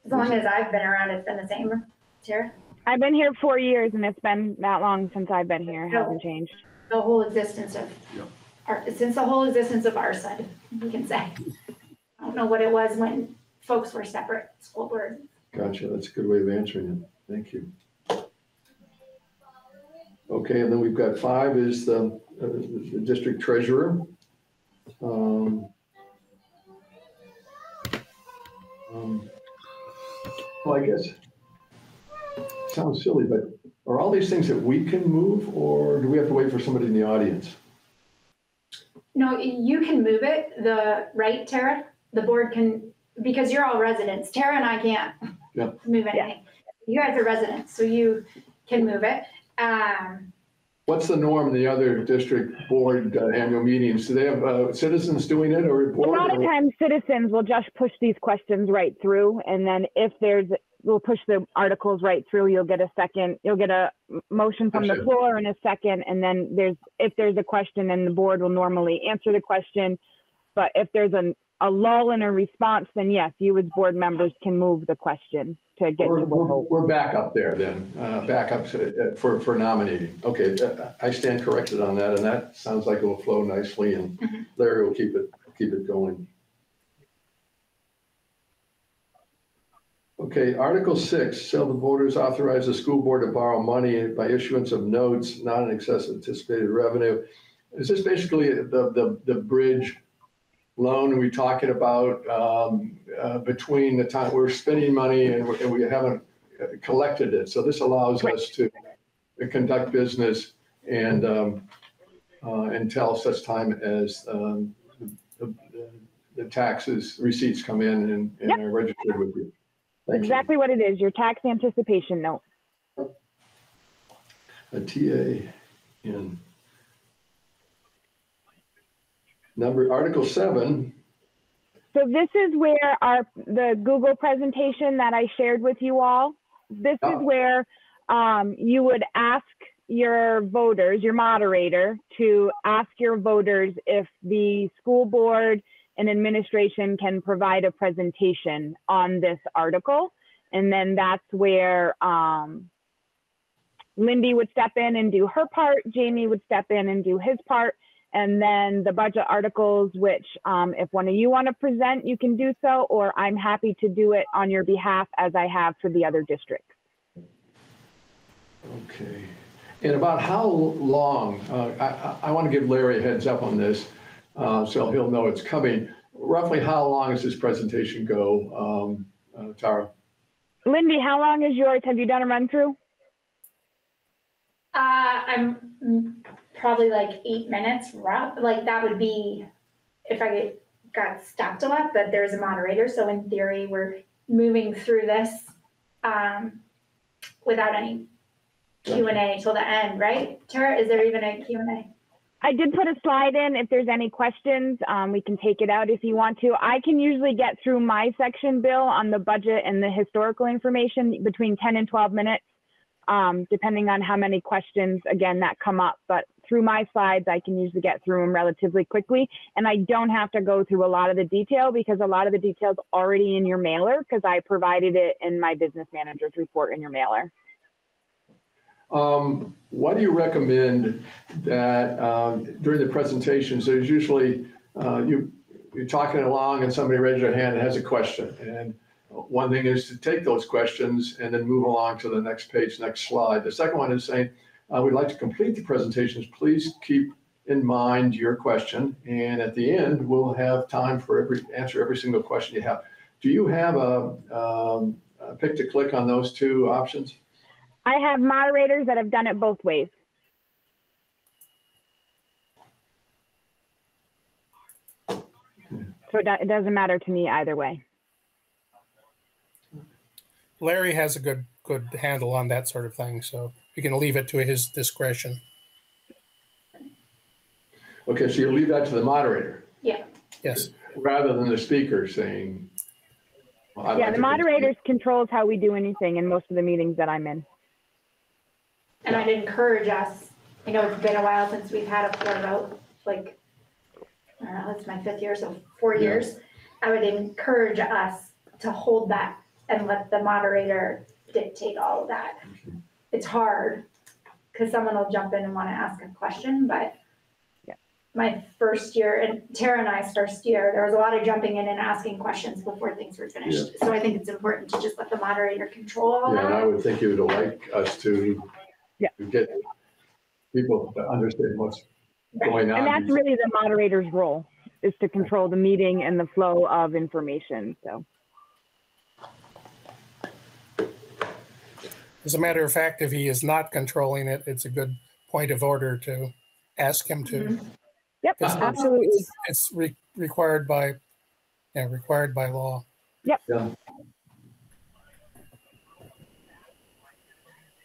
As long as I've been around, it's been the same, Sarah? I've been here 4 years, and it's been that long since I've been here. It hasn't changed. The whole existence of, since the whole existence of RSUD, we can say. I don't know what it was when folks were separate school board. Gotcha. That's a good way of answering it. Thank you. Okay, and then we've got 5 is the district treasurer. Well, I guess sounds silly, but are all these things that we can move, or do we have to wait for somebody in the audience? No, you can move it, right, Tara? The board can, because you're all residents. Tara and I can't move anything. You guys are residents, so you can move it. What's the norm in the other district board annual meetings? Do they have citizens doing it or A lot of times citizens will just push these questions right through. And then if we'll push the articles right through, you'll get a motion from the floor in a second. And then if there's a question, then the board will normally answer the question. But if there's a lull in a response, then yes, you as board members can move the question to get to the vote. We're back up there then, back up for nominating. Okay, I stand corrected on that, and that sounds like it will flow nicely, and Larry will keep it going. Okay, Article 6, shall the voters authorize the school board to borrow money by issuance of notes not in excess of anticipated revenue? Is this basically the bridge loan we're talking about between the time we're spending money and we haven't collected it? So this allows us to conduct business and until such time as the taxes receipts come in and are registered with you. Exactly what it is, your tax anticipation note. A TAN. Article 7. So this is where the Google presentation that I shared with you all, this is where you would ask your voters, your moderator, to ask your voters if the school board and administration can provide a presentation on this article. And then that's where Lindy would step in and do her part, Jamie would step in and do his part. And then the budget articles, which if one of you want to present, you can do so, or I'm happy to do it on your behalf as I have for the other districts. Okay. And about how long, I want to give Larry a heads up on this so he'll know it's coming. Roughly how long does this presentation go, Tara? Lindy, how long is yours? Have you done a run through? I'm probably like 8 minutes, like that would be if I got stopped a lot, but there's a moderator. So in theory, we're moving through this without any Q&A till the end, right? Tara, is there even a Q&A? I did put a slide in. If there's any questions, we can take it out if you want to. I can usually get through my section, Bill, on the budget and the historical information between 10 and 12 minutes, depending on how many questions, again, that come up. But through my slides, I can usually get through them relatively quickly. And I don't have to go through a lot of the detail because a lot of the detail is already in your mailer because I provided it in my business manager's report in your mailer. What do you recommend that during the presentations, there's usually you're talking along and somebody raises their hand and has a question. And one thing is to take those questions and then move along to the next page, next slide. The second one is saying, we'd like to complete the presentations. Please keep in mind your question. And at the end, we'll have time for answer every single question you have. Do you have a pick to click on those two options? I have moderators that have done it both ways. So it doesn't matter to me either way. Larry has a good handle on that sort of thing, so you can leave it to his discretion. Okay, so you leave that to the moderator? Yeah. Yes. Rather than the speaker saying. Well, yeah, the moderators controls how we do anything in most of the meetings that I'm in. And I'd encourage us, I know it's been a while since we've had a floor vote, like, I don't know, it's my 5th year, so 4 years. I would encourage us to hold that and let the moderator dictate all of that. It's hard because someone will jump in and want to ask a question, but my first year, and Tara and I's first year, there was a lot of jumping in and asking questions before things were finished. So I think it's important to just let the moderator control all Yeah, and I that. would think you would like us to get people to understand what's going on. And that's really the moderator's role, is to control the meeting and the flow of information, so. As a matter of fact, if he is not controlling it, it's a good point of order to ask him to. Yep, absolutely. It's required by law. Yep. Yeah.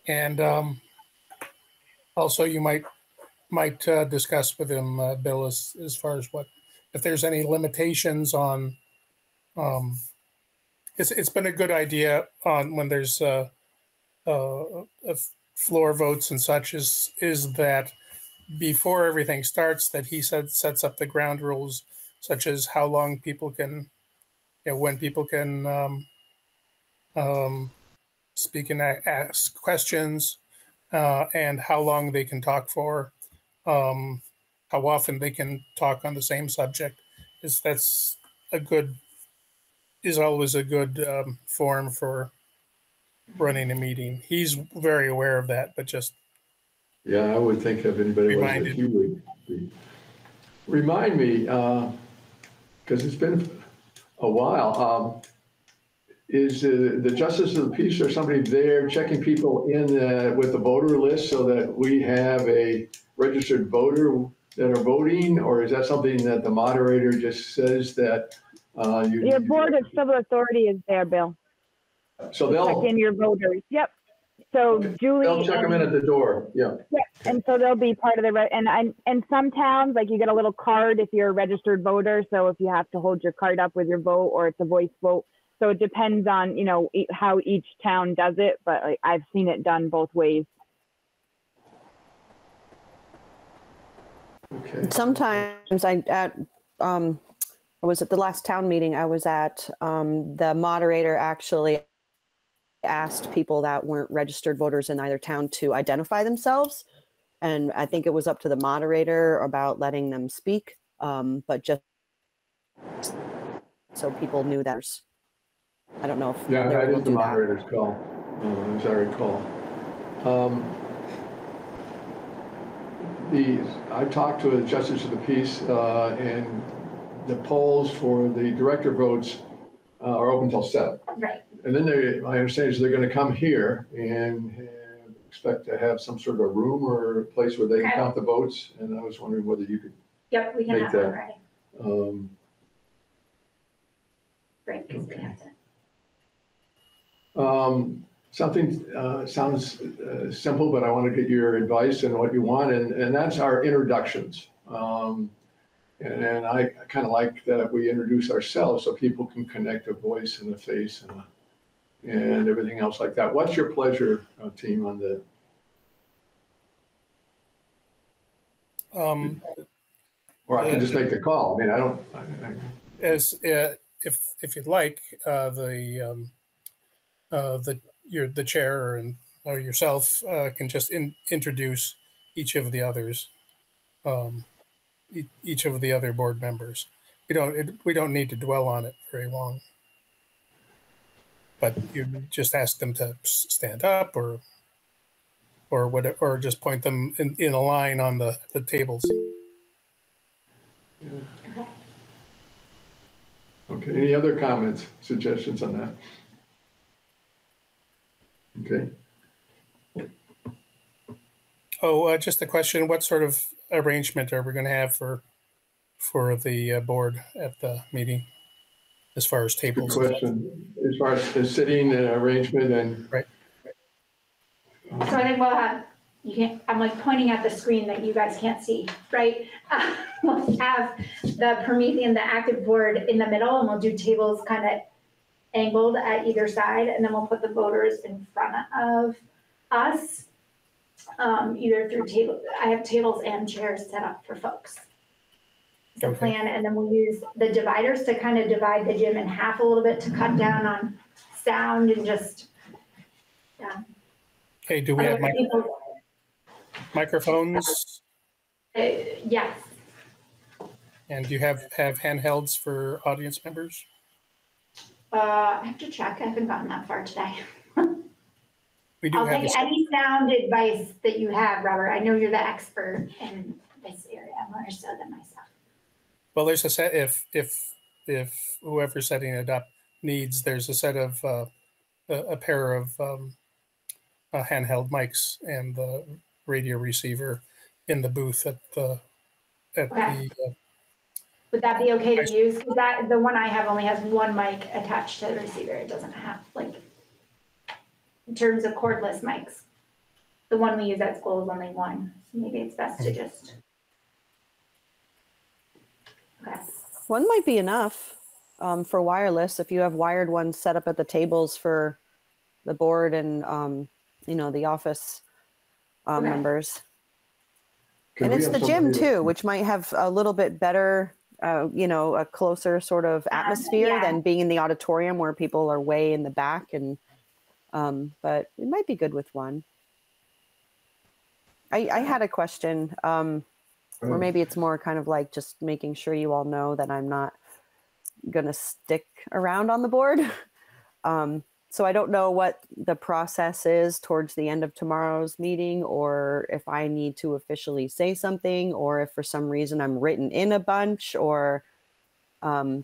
And also, you might discuss with him, Bill, as far as if there's any limitations on. It's been a good idea on when there's floor votes and such. Is that before everything starts, that he sets up the ground rules, such as how long people can, when people can speak and ask questions, and how long they can talk for, how often they can talk on the same subject. That's always a good form for running a meeting. He's very aware of that, but just I would think if anybody was, that he would be. Remind me, because it's been a while. Is the Justice of the Peace or somebody there checking people in with the voter list so that we have a registered voter that are voting, or is that something that the moderator just says that your Board of Civil Authority is there, Bill. So they'll check in your voters. Yep. So Julie, they'll check them in at the door. Yeah. Yeah, and so they'll be part of the and some towns, like, you get a little card if you're a registered voter. So if you have to hold your card up with your vote, or it's a voice vote. So it depends on, how each town does it, but I've seen it done both ways. Okay. Sometimes I was at the last town meeting I was at, the moderator actually asked people that weren't registered voters in either town to identify themselves. And I think it was up to the moderator about letting them speak, but just so people knew that. I don't know if I did the moderator's call, as I recall. I talked to the Justice of the Peace, and the polls for the director votes are open till 7. Right. And then my understanding is they're going to come here and expect to have some sort of a room or a place where they can count the votes. And I was wondering whether you could. Yep, we can make have that. one ready. Right, because we have to. Something sounds simple, but I want to get your advice and what you want, and that's our introductions. And I kind of like that we introduce ourselves so people can connect a voice and a face and everything else like that. What's your pleasure, team, on that? Or I can just make the call. I mean, I don't. If you'd like, the chair or yourself can just introduce each of the others, each of the other board members. We don't need to dwell on it very long, but you just ask them to stand up or whatever, or just point them in a line on the tables. Okay. Any other comments, suggestions on that? Okay. Oh, just a question. What sort of arrangement are we going to have for the board at the meeting, as far as tables? Good question. As far as the sitting arrangement and right. So I think we'll have, I'm like pointing at the screen that you guys can't see, right? We'll have the Promethean, the active board in the middle, and we'll do tables kind of angled at either side, and then we'll put the voters in front of us, either through table. I have tables and chairs set up for folks. The plan, and then we'll use the dividers to kind of divide the gym in half a little bit to cut down on sound and just, Okay, do we have microphones? Yes. And do you have handhelds for audience members? I have to check. I haven't gotten that far today. We do I'll have take any sound advice that you have, Robert. I know you're the expert in this area more so than myself. Well, there's a set, if whoever's setting it up needs, there's a set of, a pair of handheld mics and the radio receiver in the booth at the, Would that be okay to use? Because that, the one I have only has one mic attached to the receiver. It doesn't have, like, in terms of cordless mics. The one we use at school is only one. So maybe it's best to just. Okay. One might be enough for wireless if you have wired ones set up at the tables for the board and you know, the office members. And it's the gym too, which might have a little bit better, you know, a closer sort of atmosphere than being in the auditorium where people are way in the back. And but it might be good with one. I had a question, or maybe it's more kind of like just making sure you all know that I'm not gonna stick around on the board. So I don't know what the process is towards the end of tomorrow's meeting, or if I need to officially say something, or if for some reason I'm written in a bunch, or I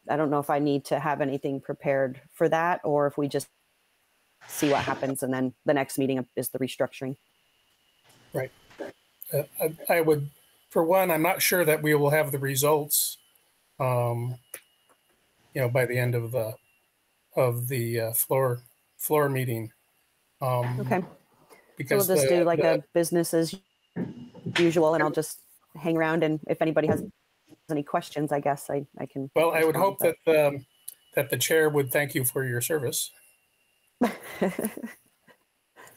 don't know if I need to have anything prepared for that, or if we just see what happens and then the next meeting is the restructuring. Right. I would, for one, I'm not sure that we will have the results, you know, by the end of the floor meeting. Okay. Because so we'll just do like a business as usual, and I'll just hang around. And if anybody has any questions, I guess I can. Well, I would hope that the chair would thank you for your service.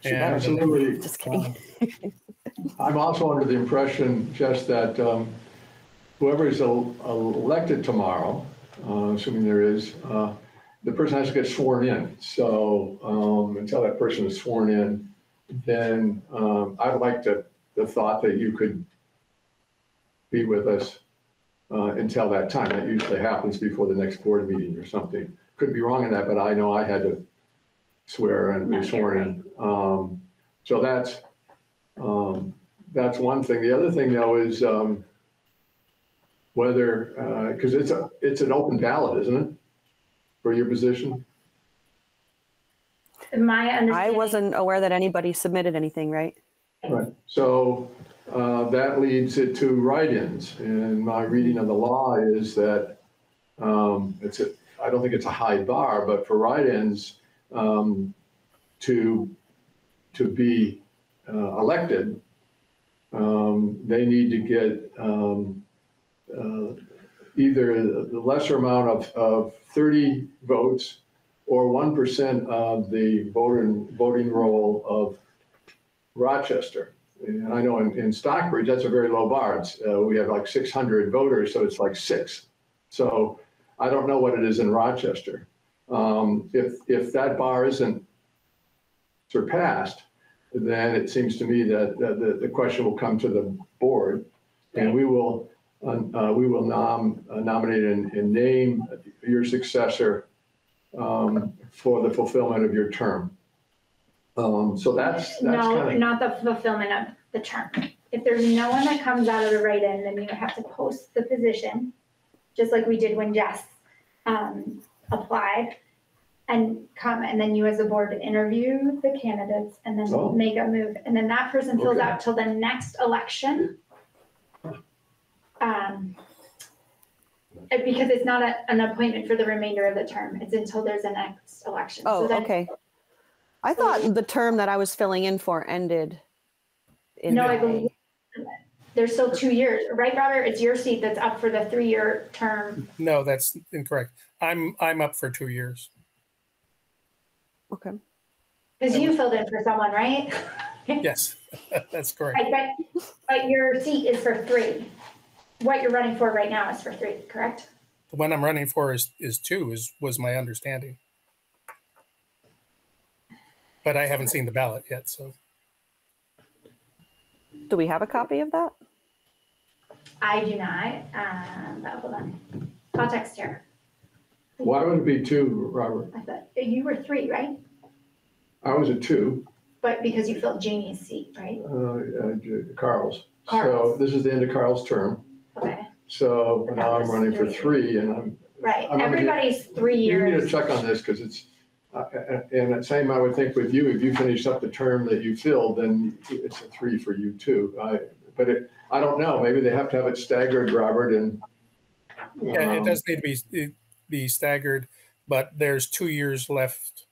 Absolutely. Just kidding. I'm also under the impression just that whoever is elected tomorrow, assuming there is, the person has to get sworn in. So until that person is sworn in, then I'd like the thought that you could be with us until that time. That usually happens before the next board meeting or something. Could be wrong in that, but I know I had to swear and be sworn in. So that's one thing. The other thing, though, is whether, because it's an open ballot, isn't it, for your position? My understanding. I wasn't aware that anybody submitted anything, right? Right. So that leads it to write-ins. And my reading of the law is that I don't think it's a high bar, but for write-ins to be elected, they need to get either the lesser amount of 30 votes or 1% of the voting roll of Rochester. And I know in Stockbridge, that's a very low bar. We have like 600 voters, so it's like 6. So I don't know what it is in Rochester. If that bar isn't surpassed, then it seems to me that the question will come to the board, and we will nominate and name your successor for the fulfillment of your term. So that's no, not the fulfillment of the term. If there's no one that comes out of the write-in, then you have to post the position, just like we did when Jess applied, and come, and then you as a board interview the candidates, and then make a move, and then that person fills out till the next election. Because it's not an appointment for the remainder of the term. It's until there's a next election. Oh, so okay. I thought the term that I was filling in for ended in No, May. I believe there's still 2 years, right, Robert? It's your seat that's up for the 3-year term. No, that's incorrect. I'm up for 2 years. Okay. Because you filled in for someone, right? Yes, that's correct. But your seat is for 3. What you're running for right now is for 3, correct? The one I'm running for is 2, was my understanding. But I haven't seen the ballot yet, so. Do we have a copy of that? I do not, but hold on. I'll text her. Why would it be 2, Robert? I thought, you were 3, right? I was a 2. But because you filled Jamie's seat, right? Carl's. Carl's. So this is the end of Carl's term. Okay, So now I'm running for 3 and I'm. right. I'm gonna Everybody's 3 You need to years. check on this because it's, and the same I would think with you, if you finish up the term that you filled, then it's a 3 for you too. But I don't know, maybe they have to have it staggered, Robert, and. Yeah, it does need to be staggered, but there's 2 years left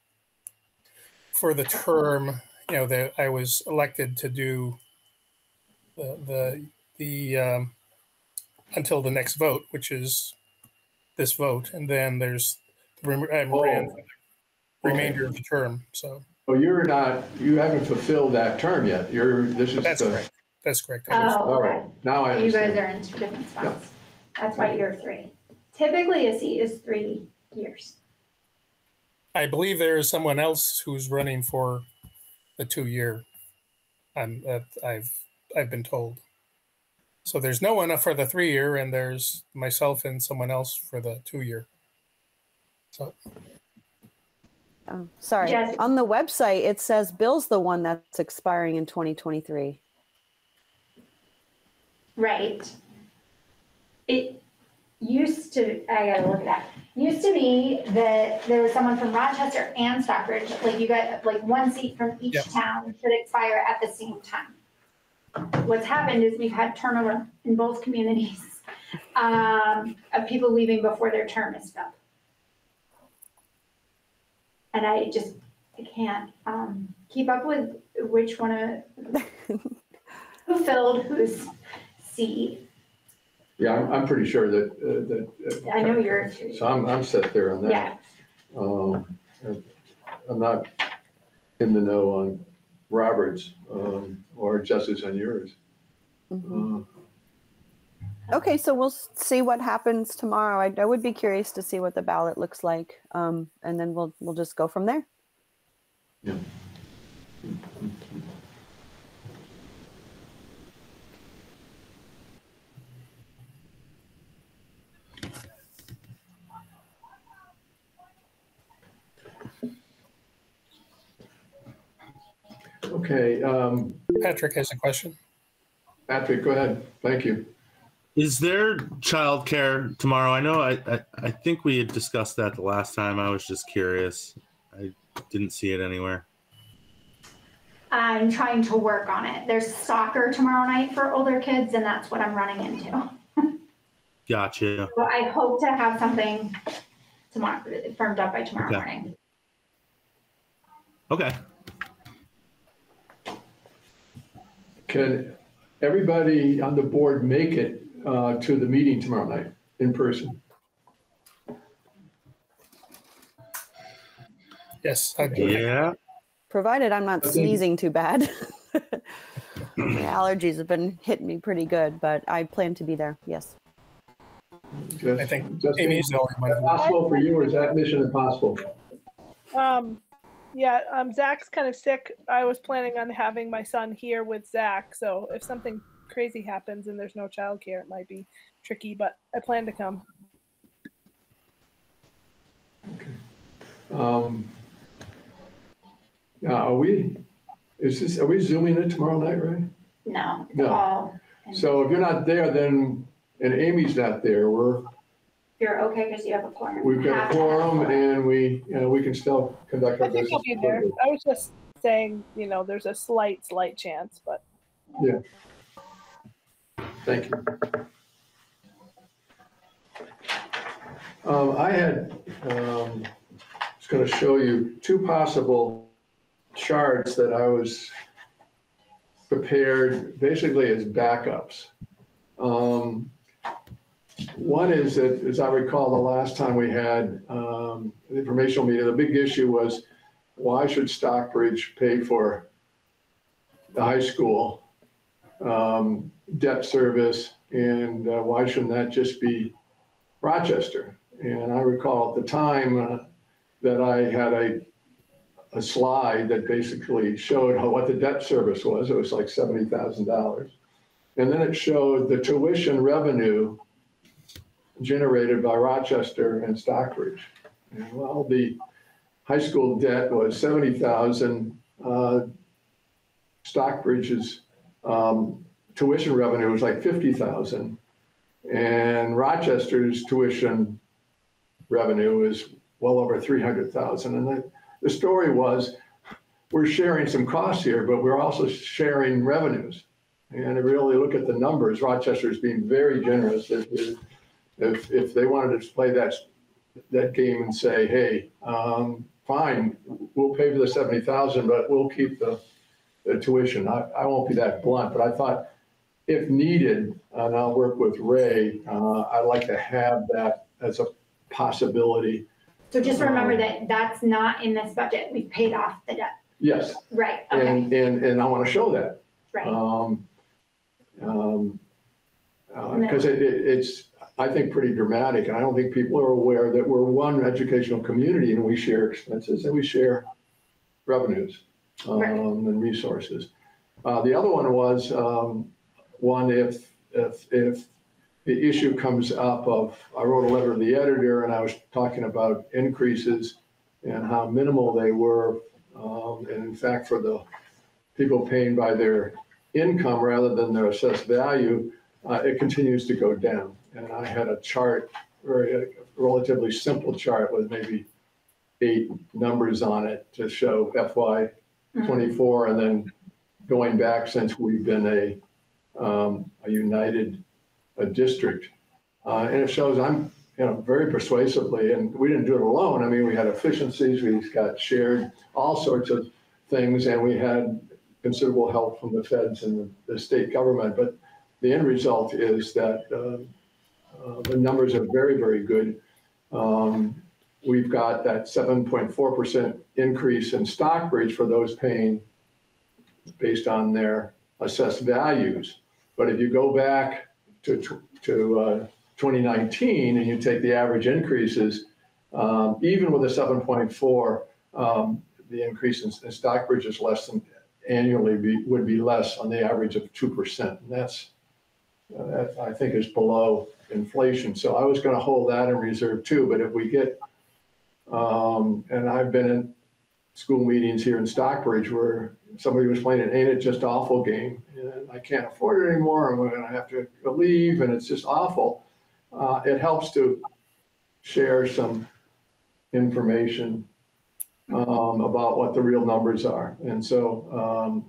for the term, that I was elected to do the until the next vote, which is this vote, and then there's the remainder of the term. So. Oh, you haven't fulfilled that term yet. That's correct. That's correct. Oh, okay. Now I You guys understand. are in 2 different spots. That's why you're 3. Typically, a seat is 3 years. I believe there is someone else who's running for the 2-year. I've been told. So there's no one for the 3-year, and there's myself and someone else for the 2-year. So. Oh, sorry. Yes. On the website, it says Bill's the one that's expiring in 2023. Right. It used to, I gotta look at that. Used to be that there was someone from Rochester and Stockbridge, like you got like 1 seat from each town should expire at the same time. What's happened is we've had turnover in both communities of people leaving before their term is filled. And I can't keep up with which one who filled whose seat. Yeah, I'm pretty sure that. I know you're. So I'm set there on that. Yeah. I'm not in the know on Robert's or Jess's on yours. Mm-hmm. Okay, so we'll see what happens tomorrow. I would be curious to see what the ballot looks like, and then we'll just go from there. Yeah. Okay. Patrick has a question. Patrick, go ahead. Thank you. Is there childcare tomorrow? I know I think we had discussed that the last time. I was just curious. I didn't see it anywhere. I'm trying to work on it. There's soccer tomorrow night for older kids, and that's what I'm running into. Gotcha. So I hope to have something tomorrow, firmed up by tomorrow morning. Okay. Can everybody on the board make it to the meeting tomorrow night in person? Yes, I do. Yeah. Provided I'm not sneezing too bad. My allergies have been hitting me pretty good, but I plan to be there. Yes. I think Amy's the only one. Is that possible for you, or is that mission impossible? Yeah, Zach's kind of sick. I was planning on having my son here with Zach, so if something crazy happens and there's no childcare, it might be tricky, but I plan to come. Okay. Now, are we Zooming it tomorrow night, right? No. No. So if you're not there, then, and Amy's not there, You're okay because you have a quorum. we've got a quorum and we can still conduct our I think business. I'll be there. I was just saying, there's a slight chance, but. Yeah. Thank you. I was going to show you 2 possible charts that I was prepared basically as backups. One is that, as I recall, the last time we had an informational meeting, the big issue was why should Stockbridge pay for the high school debt service, and why shouldn't that just be Rochester? And I recall at the time that I had a slide that basically showed what the debt service was. It was like $70,000. And then it showed the tuition revenue generated by Rochester and Stockbridge. And well, the high school debt was 70,000. Stockbridge's tuition revenue was like 50,000. And Rochester's tuition revenue is well over 300,000. And the story was, we're sharing some costs here, but we're also sharing revenues. And if you really look at the numbers, Rochester is being very generous. If they wanted to play that game and say, hey, fine, we'll pay for the 70,000, but we'll keep the tuition. I won't be that blunt, but I thought if needed, and I'll work with Ray, I'd like to have that as a possibility. So just remember that that's not in this budget. We've paid off the debt. Yes. Right. Okay. And I want to show that. Right. Because it's, I think, pretty dramatic. And I don't think people are aware that we're one educational community and we share expenses and we share revenues and resources. The other one was if the issue comes up of, I wrote a letter to the editor and I was talking about increases and how minimal they were. And in fact, for the people paying by their income rather than their assessed value, it continues to go down. And I had a chart, a relatively simple chart with maybe 8 numbers on it to show FY24 and then going back since we've been a united district. And it shows I'm very persuasively, and we didn't do it alone. I mean, we had efficiencies, we got shared all sorts of things, and we had considerable help from the feds and the state government. But the end result is that the numbers are very, very good. We've got that 7.4% increase in Stockbridge for those paying based on their assessed values. But if you go back to 2019 and you take the average increases, even with a 7.4, the increase in Stockbridge is less than annually would be less on the average of 2%. And that I think is below inflation. So I was going to hold that in reserve too. But if we get, and I've been in school meetings here in Stockbridge where somebody was playing an ain't it just awful game, and I can't afford it anymore, and we're going to have to leave, and it's just awful. It helps to share some information about what the real numbers are. And so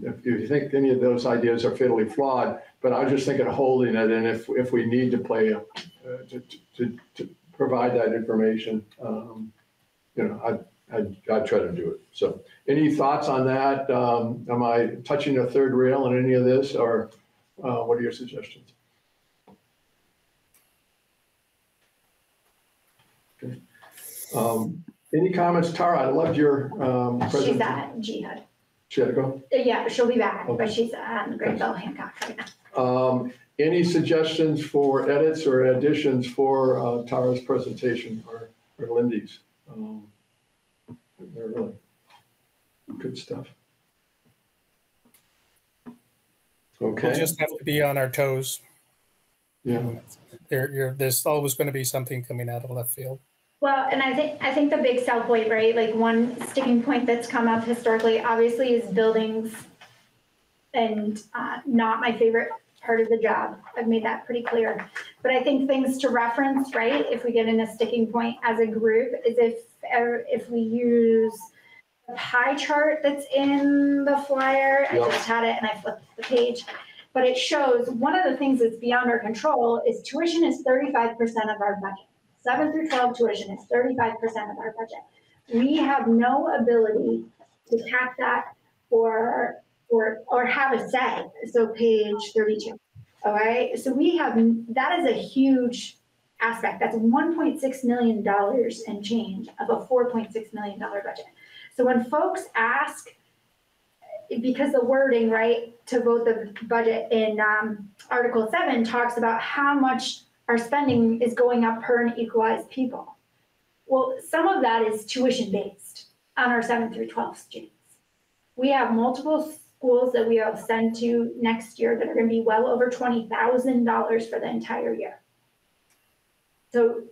if you think any of those ideas are fatally flawed, but I was just thinking of holding it, and if we need to play, to provide that information, I'd try to do it. So any thoughts on that? Am I touching a third rail in any of this, or what are your suggestions? Okay. Any comments, Tara? I loved your presentation. She's at Jihad. She had to go? Yeah, she'll be back, Okay. But she's on Greenville Hancock right now. Any suggestions for edits or additions for Tara's presentation or Lindy's? They're really good stuff. Okay. We'll just have to be on our toes. Yeah. There's always going to be something coming out of left field. Well, and I think the big sell point, right? Like one sticking point that's come up historically, obviously, is buildings, and not my favorite part of the job. I've made that pretty clear. But I think things to reference, right? If we get in a sticking point as a group, is if we use the pie chart that's in the flyer. I just had it and I flipped the page. But it shows one of the things that's beyond our control is tuition is 35% of our budget. 7 through 12 tuition is 35% of our budget. We have no ability to cap that or have a say. So page 32. All right. So we have, that is a huge aspect. That's $1.6 million and change of a $4.6 million budget. So when folks ask, because the wording, right, to vote the budget in Article 7 talks about how much our spending is going up per an equalized pupil. Well, some of that is tuition based on our 7 through 12 students. We have multiple schools that we will send to next year that are gonna be well over $20,000 for the entire year. So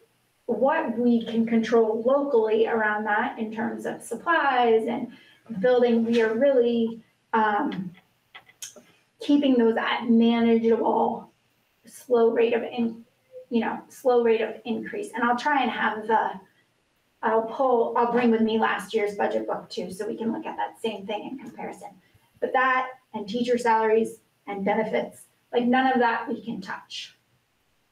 what we can control locally around that in terms of supplies and building, we are really keeping those at manageable, slow rate of increase. And I'll try and have I'll bring with me last year's budget book too, so we can look at that same thing in comparison. But that and teacher salaries and benefits, like none of that we can touch.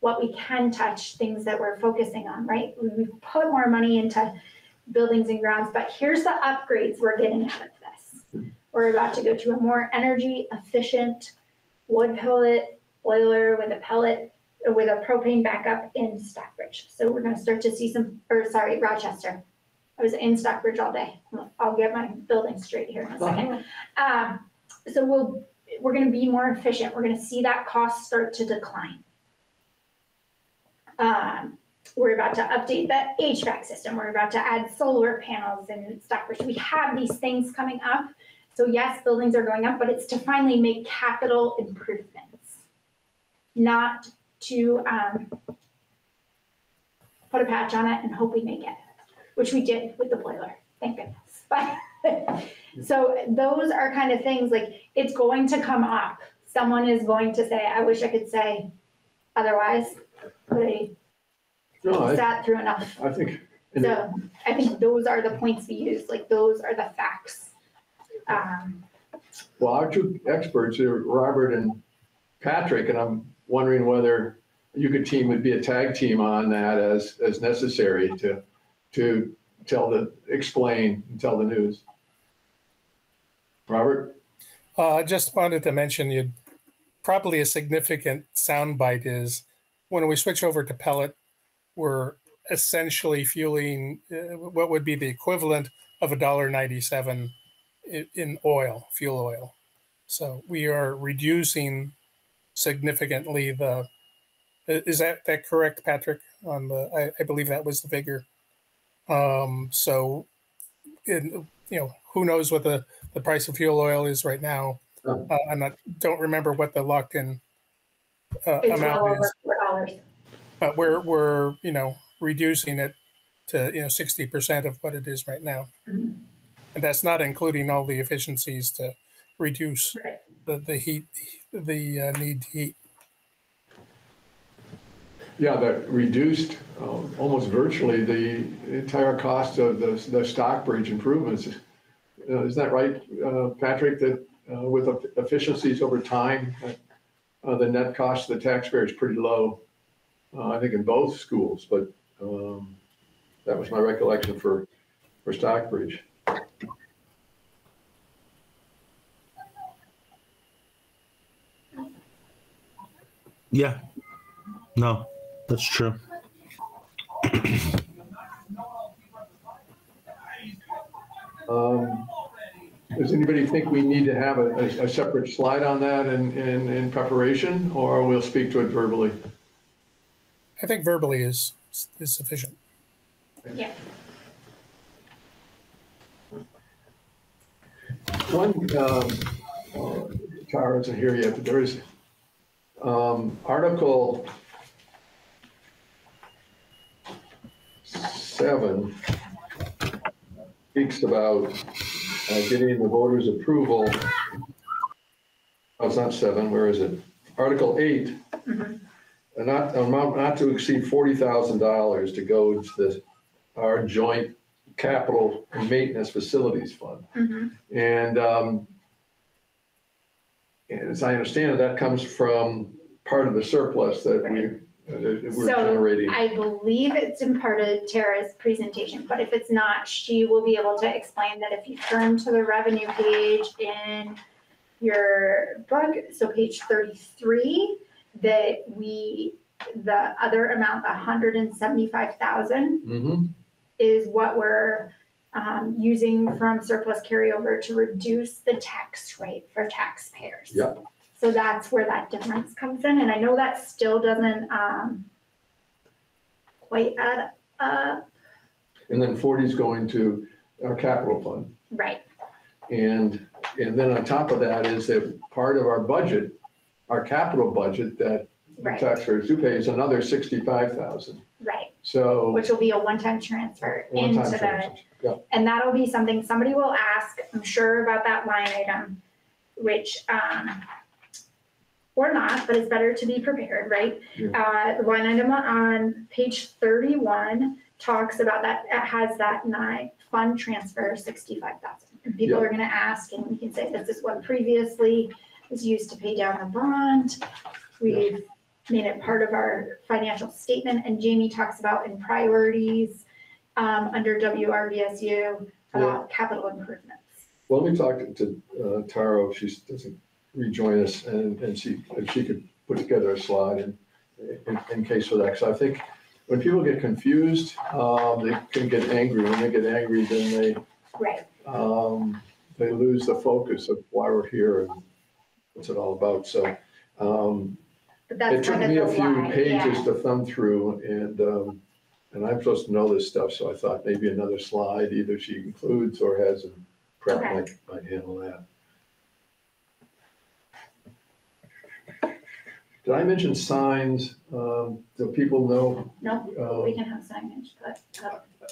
What we can touch, things that we're focusing on, right? We put more money into buildings and grounds, but here's the upgrades we're getting out of this. We're about to go to a more energy efficient wood pellet boiler with a propane backup in Stockbridge. So we're gonna start to see Rochester. I was in Stockbridge all day. I'll get my building straight here in a second. So we're gonna be more efficient. We're gonna see that cost start to decline. We're about to update the HVAC system. We're about to add solar panels in Stockbridge. We have these things coming up. So yes, buildings are going up, but it's to finally make capital improvements, not to put a patch on it and hope we make it, which we did with the boiler, thank goodness. But so those are kind of things like it's going to come up. Someone is going to say, I wish I could say otherwise, but I sat through enough. I think those are the points we use, like those are the facts. Well, our two experts are Robert and Patrick, and I'm wondering whether you could be a tag team on that as necessary to explain and tell the news. Robert? I just wanted to mention probably a significant soundbite is when we switch over to pellet, we're essentially fueling what would be the equivalent of $1.97 in fuel oil. So we are reducing significantly is that correct, Patrick? I believe that was the figure. So who knows what the price of fuel oil is right now? Don't remember what the locked in amount is. $4. But we're reducing it to 60% of what it is right now. Mm-hmm. And that's not including all the efficiencies to reduce the heat, the need to heat. Yeah, that reduced almost virtually the entire cost of the Stockbridge improvements. Isn't that right, Patrick, that with efficiencies over time, the net cost to the taxpayer is pretty low, I think in both schools, but that was my recollection for Stockbridge. Yeah, no, that's true. Does anybody think we need to have a separate slide on that in preparation, or we'll speak to it verbally? I think verbally is sufficient. Yeah. One, Tara isn't here yet, but there is Article 7 speaks about getting the voters' approval. Oh, it's not 7, where is it? Article 8, not to exceed $40,000 to go into our joint capital and maintenance facilities fund. And as I understand it, that comes from part of the surplus that we're generating. I believe it's in part of Tara's presentation, but if it's not, she will be able to explain that if you turn to the revenue page in your book, so page 33, that the other amount, 175,000, is what we're using from surplus carryover to reduce the tax rate for taxpayers. Yeah. So that's where that difference comes in. And I know that still doesn't quite add up. And then 40 is going to our capital fund. Right. And And then on top of that is that part of our budget, our capital budget that the Right. taxpayers do pay is another 65,000. Right, So. which will be a one-time transfer one-time into the, transfers. Yeah. and that'll be something somebody will ask, I'm sure, about that line item, which, or not, but it's better to be prepared, right? Yeah. The line item on page 31 talks about that, it has that fund transfer 65,000. And people Yeah. are gonna ask, and we can say, this is what previously was used to pay down a bond. We've made it part of our financial statement, and Jamie talks about in priorities, under WRVSU, about capital improvements. Well, let me talk to Tara, if she doesn't rejoin us, and see if she could put together a slide in case for that. Because I think when people get confused, they can get angry. When they get angry, then Right. they lose the focus of why we're here and what's it all about. So But that's it took kind of me a the few why, pages yeah. to thumb through, and I'm supposed to know this stuff, so I thought maybe another slide, either she includes or has a prep Okay. might handle that. Did I mention signs? Do people know? No, we can have signage, but,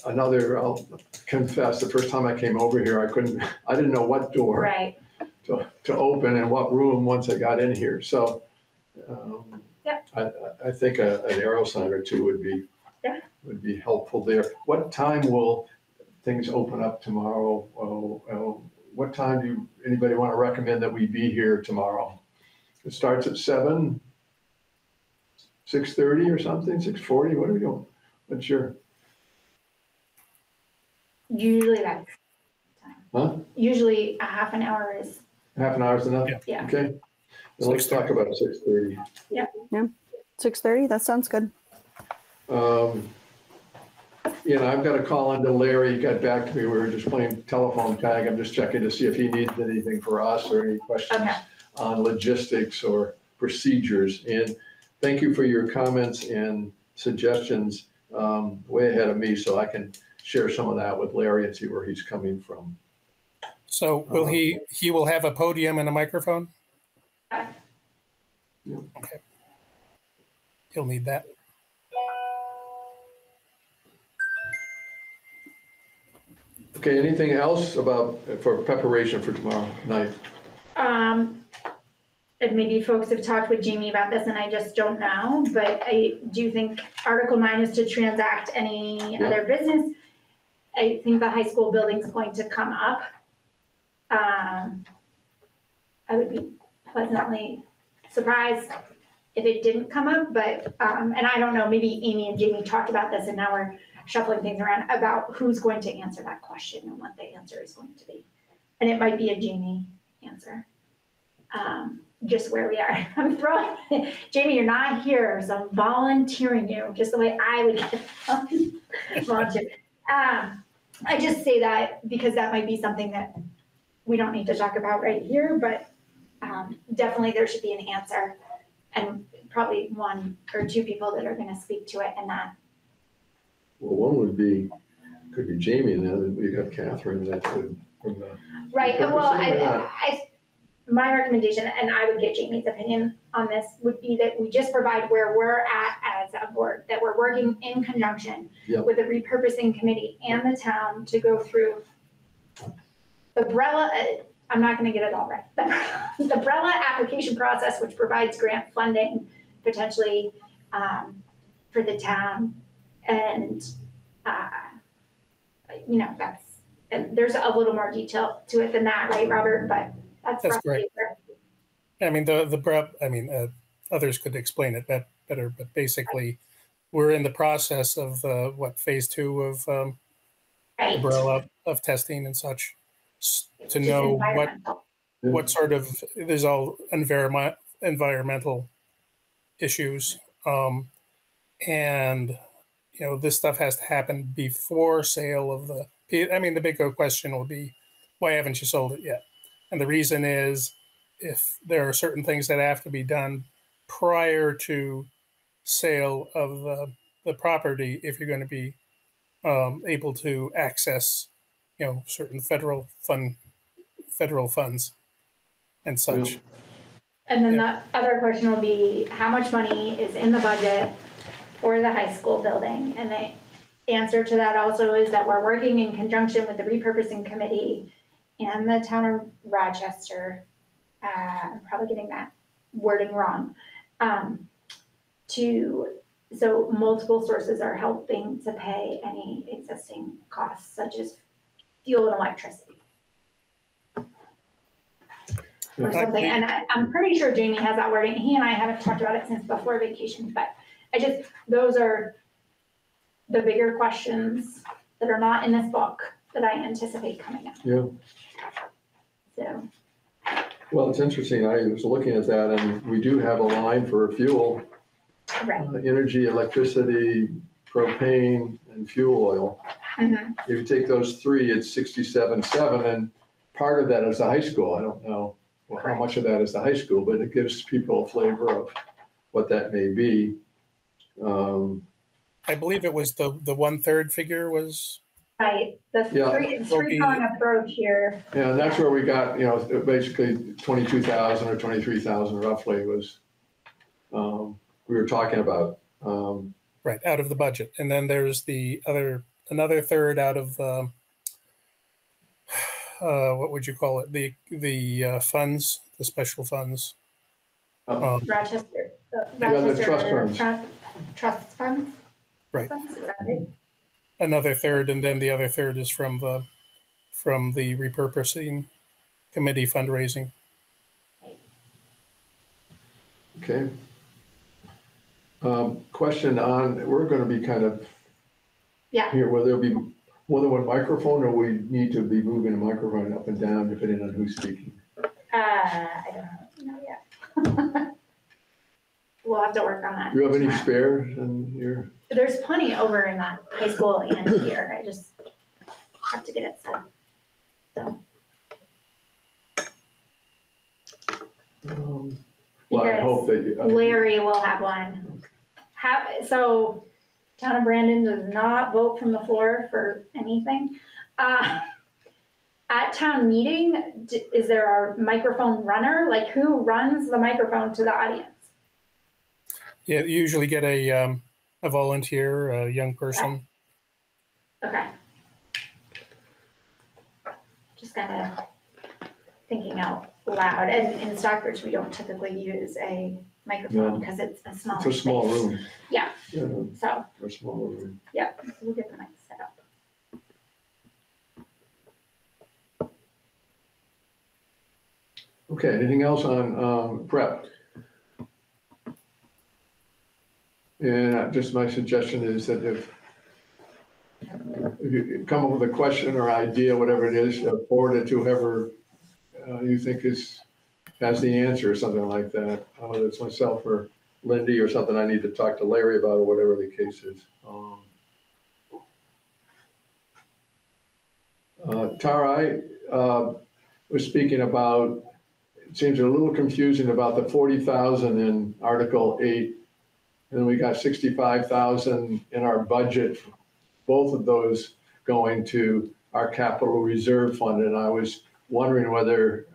I'll confess, the first time I came over here, I didn't know what door right, to open and what room once I got in here. So Yep. I think an arrow sign or two Yeah. would be helpful there. What time will things open up tomorrow? What time do anybody want to recommend that we be here tomorrow? It starts at 7, 6:30 or something, 6:40, what are we doing? What's your, usually that's, huh? usually a half an hour is, Half an hour's enough? Yeah. Yeah. Okay. Then let's talk about 6:30. 6:30, that sounds good. I've got to call into Larry. He got back to me. We were just playing telephone tag. I'm just checking to see if he needs anything for us or any questions Okay. on logistics or procedures. And thank you for your comments and suggestions, way ahead of me, so I can share some of that with Larry and see where he's coming from. So will he will have a podium and a microphone? Yeah. Okay. He'll need that. Okay, anything else for preparation for tomorrow night? And maybe folks have talked with Jamie about this and I just don't know, but I do think Article 9 is to transact any other business. I think the high school building's going to come up. I would be pleasantly surprised if it didn't come up, but, and I don't know, maybe Amy and Jamie talked about this and now we're shuffling things around about who's going to answer that question and what the answer is going to be. And it might be a Jamie answer. Just where we are. I'm throwing, Jamie, you're not here, so I'm volunteering you, just the way I would get volunteered. I just say that because that might be something that we don't need to talk about right here, but definitely there should be an answer and probably one or two people that are gonna speak to it and that. Well, one could be Jamie, and then we got Catherine that could. Right, and well, my recommendation, and I would get Jamie's opinion on this, would be that we just provide where we're at as a board, that we're working in conjunction with the repurposing committee and the town to go through the BRELA, I'm not gonna get it all right, the BRELA application process, which provides grant funding potentially for the town. And, and there's a little more detail to it than that, right, Robert? But that's great. I mean, others could explain it better, but basically, we're in the process of phase 2 of umbrella of testing and such to know what sort of there's all environmental issues, and this stuff has to happen before sale of the big question will be, why haven't you sold it yet? And the reason is, if there are certain things that have to be done prior to sale of the property, if you're going to be able to access, certain federal funds. and such. And then the other question will be, how much money is in the budget for the high school building? And the answer to that also is that we're working in conjunction with the repurposing committee and the town of Rochester. I'm probably getting that wording wrong. So multiple sources are helping to pay any existing costs, such as fuel and electricity. Or something, and I'm pretty sure Jamie has that wording. He and I haven't talked about it since before vacation, but those are the bigger questions that are not in this book that I anticipate coming up. Yeah. So. Well, it's interesting. I was looking at that, and we do have a line for fuel, Right. Energy, electricity, propane, and fuel oil. Mm-hmm. If you take those three, it's 67.7, and part of that is the high school. I don't know how much of that is the high school, but it gives people a flavor of what that may be. I believe it was the 1/3 figure was. Right, the three-prong approach here. Yeah, and that's where we got, basically 22,000 or 23,000 roughly was, we were talking about. Right, out of the budget. And then there's another third out of, what would you call it? The funds, the special funds. Rochester. The trust funds. Trust funds? Right. Is that right? Another third, and then the other third is from the repurposing committee fundraising. Okay. Question on, we're going to be kind of here, will there be more than one microphone, or we need to be moving the microphone up and down depending on who's speaking? I don't know yet. We'll have to work on that. Do you have any spares in here? There's plenty over in that high school and here. I just have to get it set. So. Well, I hope that Larry will have one. So Town of Brandon does not vote from the floor for anything. At town meeting, is there a microphone runner? Like, who runs the microphone to the audience? Yeah, you usually get a volunteer, a young person. Okay. Just kind of thinking out loud. And in Stockbridge, we don't typically use a microphone because it's a small. It's a small room. Yeah. So. A small room. Yeah. We'll get the mic set up. Okay. Anything else on prep? And just my suggestion is that if you come up with a question or idea, whatever it is, forward it to whoever you think has the answer or something like that. Whether it's myself or Lindy or something I need to talk to Larry about or whatever the case is. Tara, I was speaking about, it seems a little confusing about the 40,000 in Article 8. And we got 65,000 in our budget, both of those going to our capital reserve fund. And I was wondering whether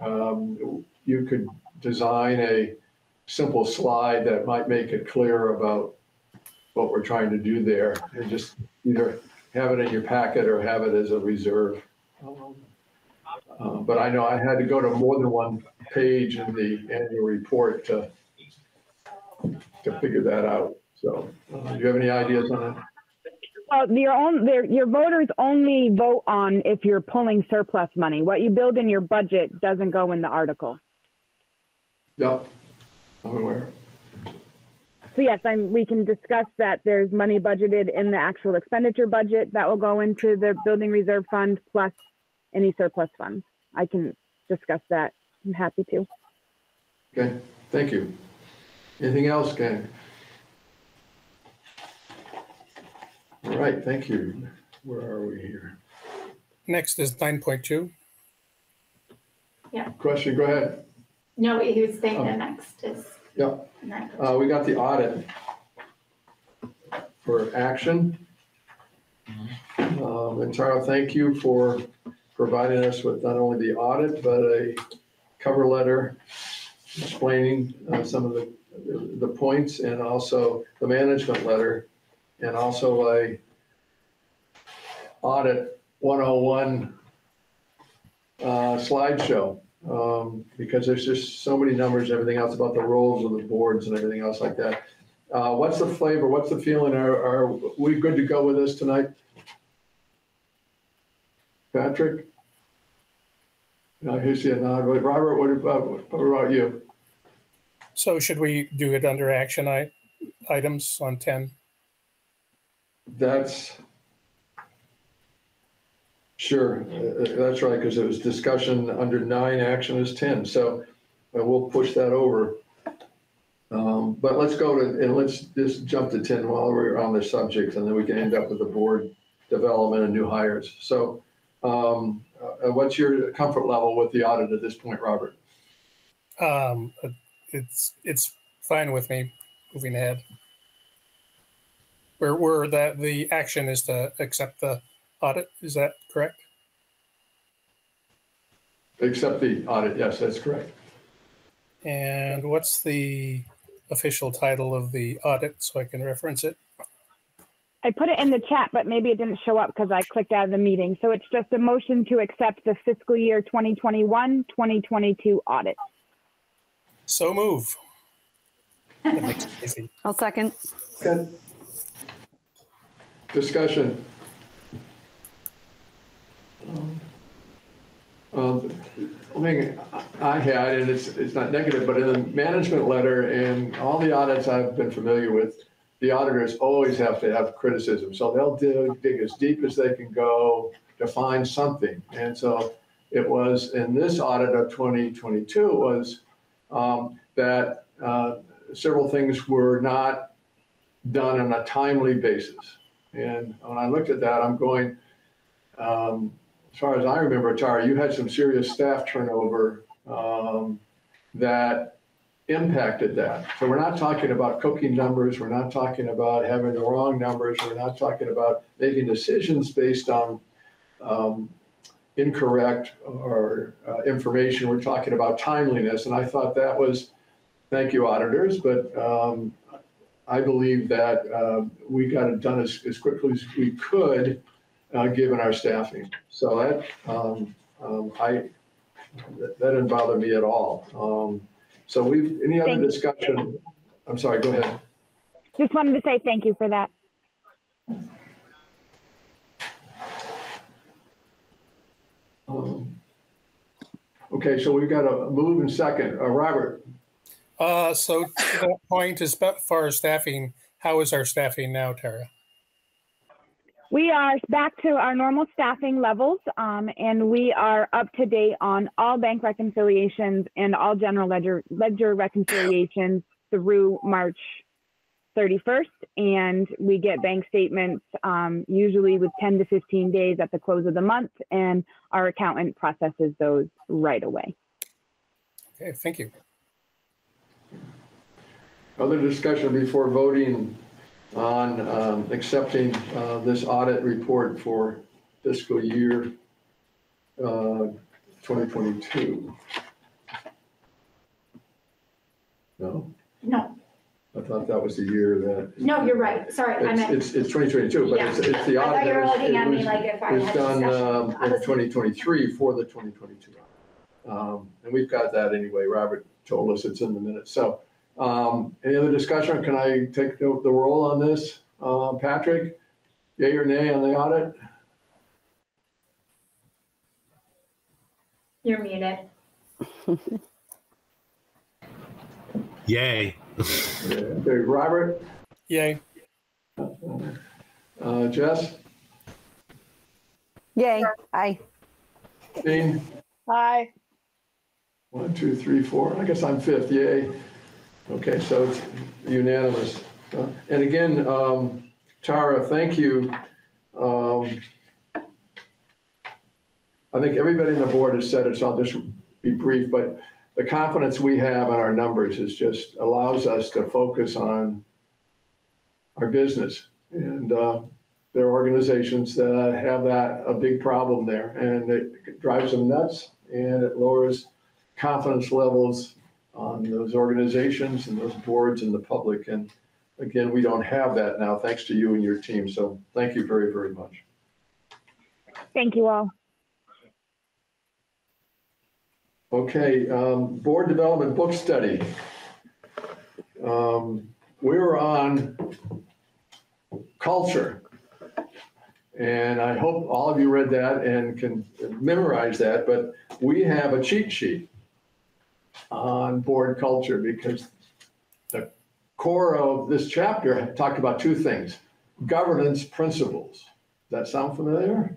you could design a simple slide that might make it clear about what we're trying to do there, and just either have it in your packet or have it as a reserve. But I know I had to go to more than one page in the annual report to figure that out. So, do you have any ideas on that? Well, your voters only vote on if you're pulling surplus money. What you build in your budget doesn't go in the article. Yep, I'm aware. So yes, we can discuss that. There's money budgeted in the actual expenditure budget that will go into the building reserve fund plus any surplus funds. I can discuss that. I'm happy to. Okay, thank you. Anything else, gang? All right, thank you. Where are we here? Next is 9.2. Yeah. Question, go ahead. No, he was saying the next is. Yeah. We got the audit for action. And Tara, thank you for providing us with not only the audit, but a cover letter explaining some of the points, and also the management letter, and also a audit 101 slideshow, because there's just so many numbers, everything else about the roles of the boards and everything else like that. What's the flavor? What's the feeling? Are we good to go with this tonight? Patrick? No, here's the nod. Robert, what about you? So should we do it under action items on 10? That's sure. That's right, because it was discussion under 9, action is 10. So we'll push that over. But let's go to, and let's just jump to 10 while we're on the subject, and then we can end up with the board development and new hires. So what's your comfort level with the audit at this point, Robert? It's fine with me moving ahead. Where that the action is to accept the audit, is that correct? Accept the audit, yes, that's correct. And what's the official title of the audit so I can reference it? I put it in the chat, but maybe it didn't show up because I clicked out of the meeting. So it's just a motion to accept the fiscal year 2021-2022 audit. So move. That makes it easy. I'll second. Okay. Discussion. Thing I had, and it's not negative, but in the management letter and all the audits I've been familiar with, the auditors always have to have criticism. So they'll dig as deep as they can go to find something. And so it was in this audit of 2022 was that several things were not done on a timely basis. And when I looked at that, I'm going, as far as I remember, Tara, you had some serious staff turnover that impacted that. So we're not talking about cooking numbers. We're not talking about having the wrong numbers. We're not talking about making decisions based on incorrect or information. We're talking about timeliness. And I thought that was, thank you, auditors, but I believe that we got it done as quickly as we could, given our staffing. So that didn't bother me at all. So any other discussion? I'm sorry, go ahead. Just wanted to say thank you for that. Okay, so we've got a move and second. Robert. So to that point, as far as staffing, how is our staffing now, Tara? We are back to our normal staffing levels, and we are up to date on all bank reconciliations and all general ledger reconciliations through March 31st. And we get bank statements usually with 10 to 15 days at the close of the month, and our accountant processes those right away. Okay, thank you. Other discussion before voting on accepting this audit report for fiscal year 2022? No? No. I thought that was the year that. No, you're right. Sorry, I meant. It's 2022, but Yeah. it's the audit. I thought you were looking at me like if I It was had done discussion. in 2023 for the 2022. And we've got that anyway. Robert told us it's in the minutes. So any other discussion? Can I take the roll on this? Patrick, yay or nay on the audit? You're muted. Yay. Okay, Robert? Yay. Jess? Yay. Aye. Dean? Aye. 1, 2, 3, 4. I guess I'm fifth. Yay. Okay, so it's unanimous. And again, Tara, thank you. I think everybody on the board has said it, so I'll just be brief, but the confidence we have in our numbers is just allows us to focus on our business. And there are organizations that have a big problem there, and it drives them nuts, and it lowers confidence levels on those organizations and those boards and the public. And again, we don't have that now, thanks to you and your team. So thank you very, very much. Thank you all. Okay, board development book study. We were on culture. And I hope all of you read that and can memorize that, but we have a cheat sheet on board culture because the core of this chapter talked about two things: governance principles. Does that sound familiar?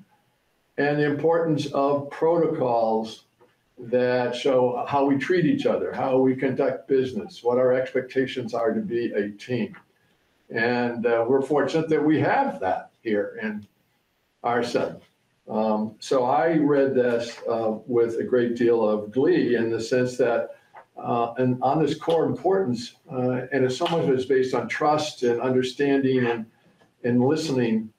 And the importance of protocols that show how we treat each other, how we conduct business, what our expectations are to be a team. And we're fortunate that we have that here in RSUD. So I read this with a great deal of glee in the sense that, and on this core importance, and it's so much of it's based on trust and understanding and listening,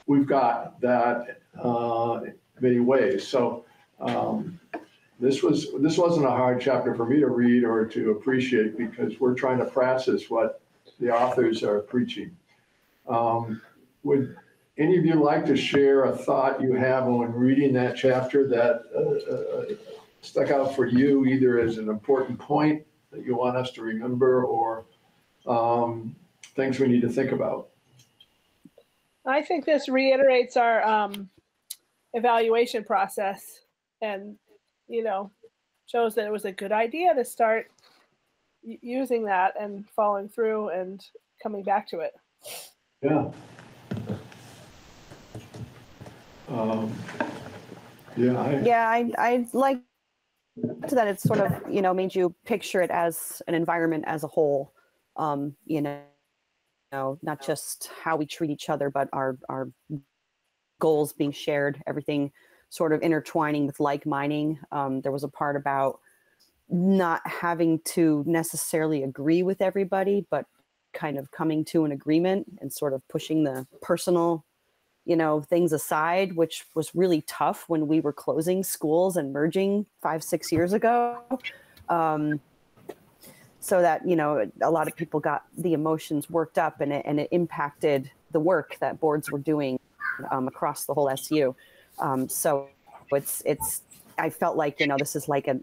we've got that in many ways. So this wasn't a hard chapter for me to read or to appreciate because we're trying to practice what the authors are preaching. Would any of you like to share a thought you have when reading that chapter that stuck out for you, either as an important point that you want us to remember or things we need to think about? I think this reiterates our evaluation process and, you know, shows that it was a good idea to start using that and following through and coming back to it. Yeah. I like that it's sort of, you know, made you picture it as an environment as a whole, you know, not just how we treat each other, but our goals being shared, everything sort of intertwining with like-minding. There was a part about not having to necessarily agree with everybody, but kind of coming to an agreement and sort of pushing the personal, you know, things aside, which was really tough when we were closing schools and merging 5-6 years ago. So that, you know, a lot of people got the emotions worked up and it impacted the work that boards were doing across the whole SU. So it's, I felt like, you know, this is like a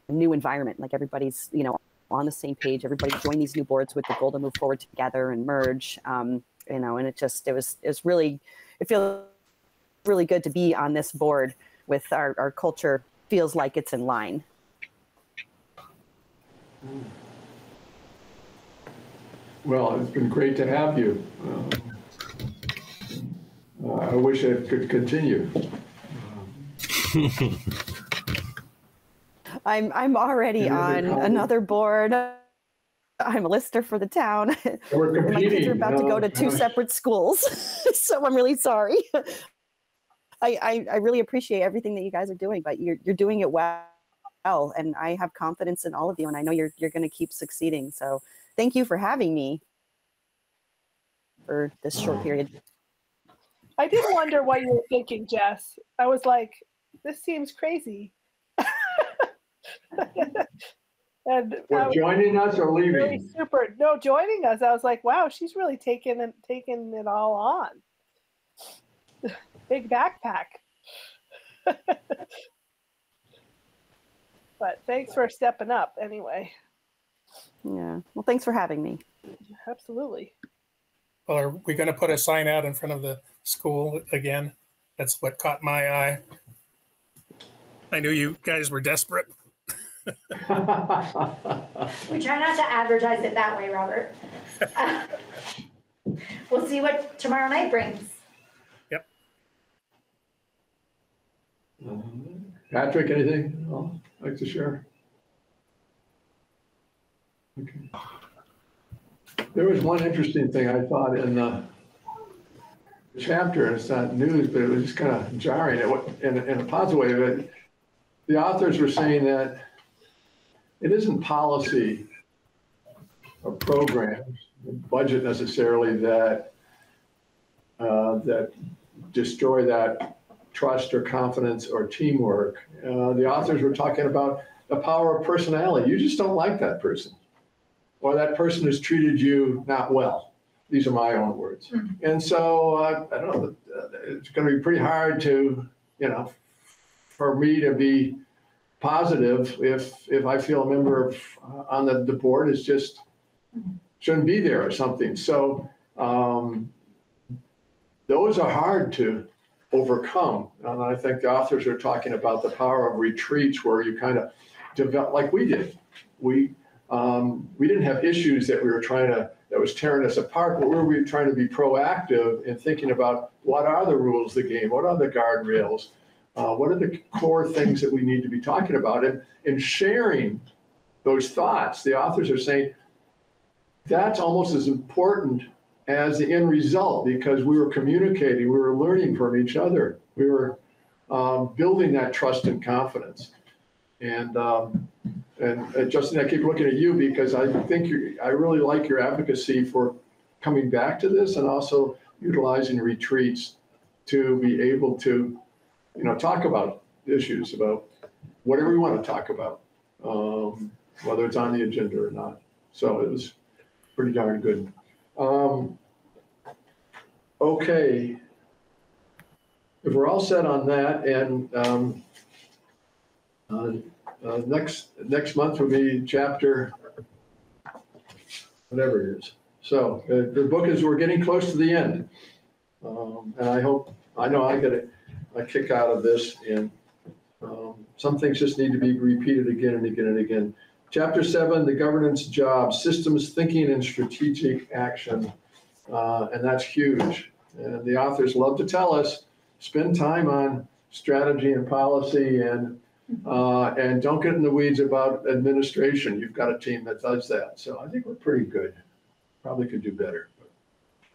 new environment, like everybody's, you know, on the same page, everybody joined these new boards with the goal to move forward together and merge, you know, and it was really, it feels really good to be on this board with our culture feels like it's in line. Well, it's been great to have you. I wish it could continue. I'm already on another board. I'm a lister for the town. My kids are about to go to 2 separate schools, so I'm really sorry. I really appreciate everything that you guys are doing, but you're doing it well, and I have confidence in all of you, and I know you're going to keep succeeding. So thank you for having me for this short period. I did wonder what you were thinking, Jess. I was like, this seems crazy. And what, joining us or leaving? Really super. No, joining us. I was like, wow, she's really taking it all on. Big backpack. But thanks for stepping up anyway. Yeah. Well, thanks for having me. Absolutely. Well, are we going to put a sign out in front of the school again? That's what caught my eye. I knew you guys were desperate. We try not to advertise it that way, Robert. We'll see what tomorrow night brings. Yep. Patrick, anything like to share? Okay. There was one interesting thing I thought in the chapter, and it's not news, but it was just kind of jarring in a positive way. But the authors were saying that it isn't policy or programs, budget necessarily that that destroy that trust or confidence or teamwork. The authors were talking about the power of personality. You just don't like that person, or that person has treated you not well. These are my own words. And so I don't know, it's going to be pretty hard to, for me to be positive if I feel a member of on the board is just shouldn't be there or something. So those are hard to overcome. And I think the authors are talking about the power of retreats where you kind of develop, like we did. We didn't have issues that was tearing us apart, but we were trying to be proactive in thinking about what are the rules of the game, what are the guardrails, what are the core things that we need to be talking about, and sharing those thoughts. The authors are saying that's almost as important as the end result, because we were communicating, we were learning from each other, we were building that trust and confidence. And Justin, I keep looking at you because I think I really like your advocacy for coming back to this and also utilizing retreats to be able to, talk about issues, about whatever we want to talk about, whether it's on the agenda or not. So it was pretty darn good. Okay. If we're all set on that, and next month will be chapter, whatever it is. So the book we're getting close to the end. And I know I get a kick out of this, and some things just need to be repeated again and again and again. Chapter 7, the governance job, systems thinking and strategic action. And that's huge. And the authors love to tell us, spend time on strategy and policy, and don't get in the weeds about administration. You've got a team that does that. So I think we're pretty good. Probably could do better.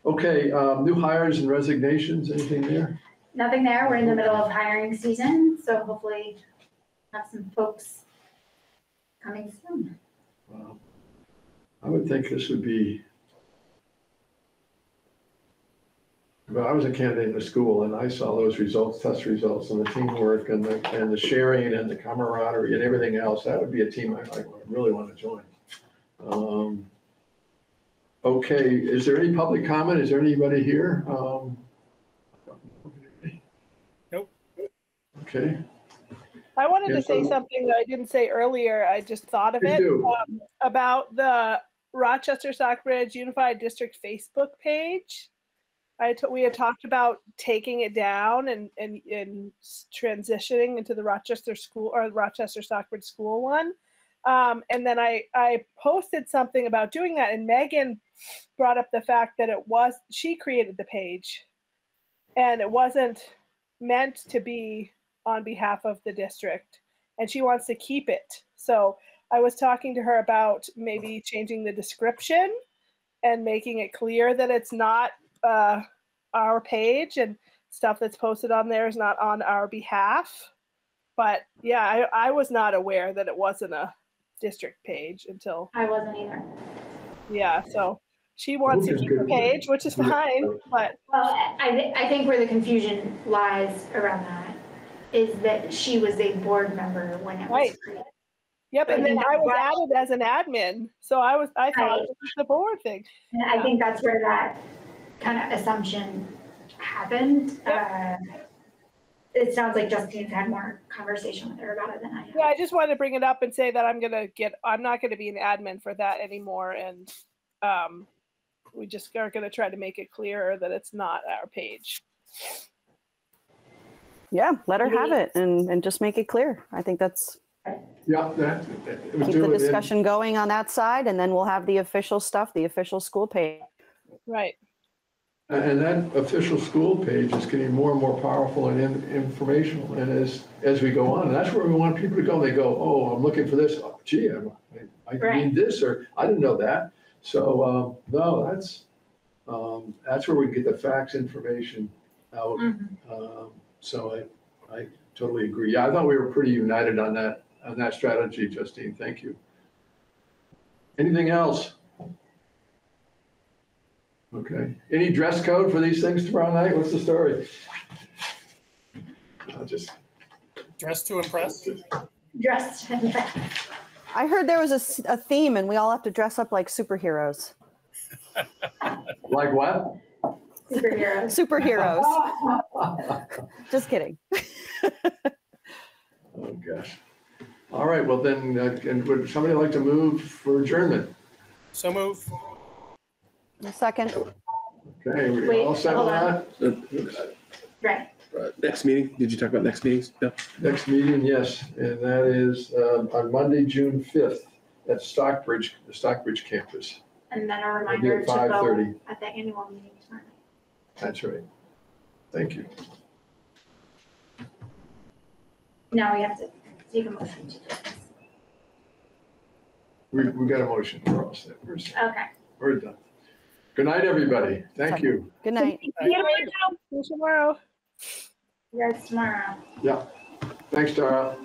Okay, new hires and resignations, anything there? Nothing there. We're in the middle of hiring season, so hopefully have some folks coming soon. Wow. I would think this would be, well, I was a candidate in the school and I saw those results, test results, and the teamwork and the sharing and the camaraderie and everything else. That would be a team I really want to join. Okay, is there any public comment? Is there anybody here? Nope. Okay. I wanted to say something that I didn't say earlier. I just thought of it about the Rochester-Stockbridge Unified District Facebook page. We had talked about taking it down and transitioning into the Rochester school or Rochester-Stockbridge school one. And then I posted something about doing that, and Megan brought up the fact that she created the page and it wasn't meant to be on behalf of the district, and she wants to keep it. So I was talking to her about maybe changing the description and making it clear that it's not our page, and stuff that's posted on there is not on our behalf. But yeah, I was not aware that it wasn't a district page until I wasn't either. Yeah, so she wants to keep the page, which is fine, but well, I think where the confusion lies around that is that she was a board member when it was created. Yep, and then I was added as an admin, so I thought it was the board thing. And I think that's where that kind of assumption happened. Yep. It sounds like Justine's had more conversation with her about it than I have. Yeah, I just wanted to bring it up and say that I'm not gonna be an admin for that anymore, and we just are gonna try to make it clearer that it's not our page. Yeah, let her have it and just make it clear. I think that's yeah. Keep the discussion going on that side, and then we'll have the official stuff, the official school page. Right. And that official school page is getting more and more powerful and informational, and as we go on, and that's where we want people to go. They go, oh, I'm looking for this. Oh, gee, I need this, or I didn't know that. So no, that's where we get the facts information out. So I totally agree. Yeah, I thought we were pretty united on that strategy, Justine. Thank you. Anything else? Okay. Any dress code for these things tomorrow night? What's the story? I'll just. Dress to impress. Dressed. I heard there was a theme and we all have to dress up like superheroes. Like what? Superheroes. Superheroes. Just kidding. Oh, gosh. All right, well then, and would somebody like to move for adjournment? So move. A second. Okay, we Wait, all set with hold that? Right. Next meeting, did you talk about next meetings? No. Next meeting, yes, and that is on Monday, June 5th at Stockbridge, the Stockbridge campus. And then a It'll be reminder at to 5:30. vote at the annual meeting tomorrow. That's right. Thank you. Now we have to take a motion to do this. We got a motion. We're all set. Okay. We're done. Good night, everybody. Thank you. Good night. See you tomorrow. You guys tomorrow. Yeah. Thanks, Tara.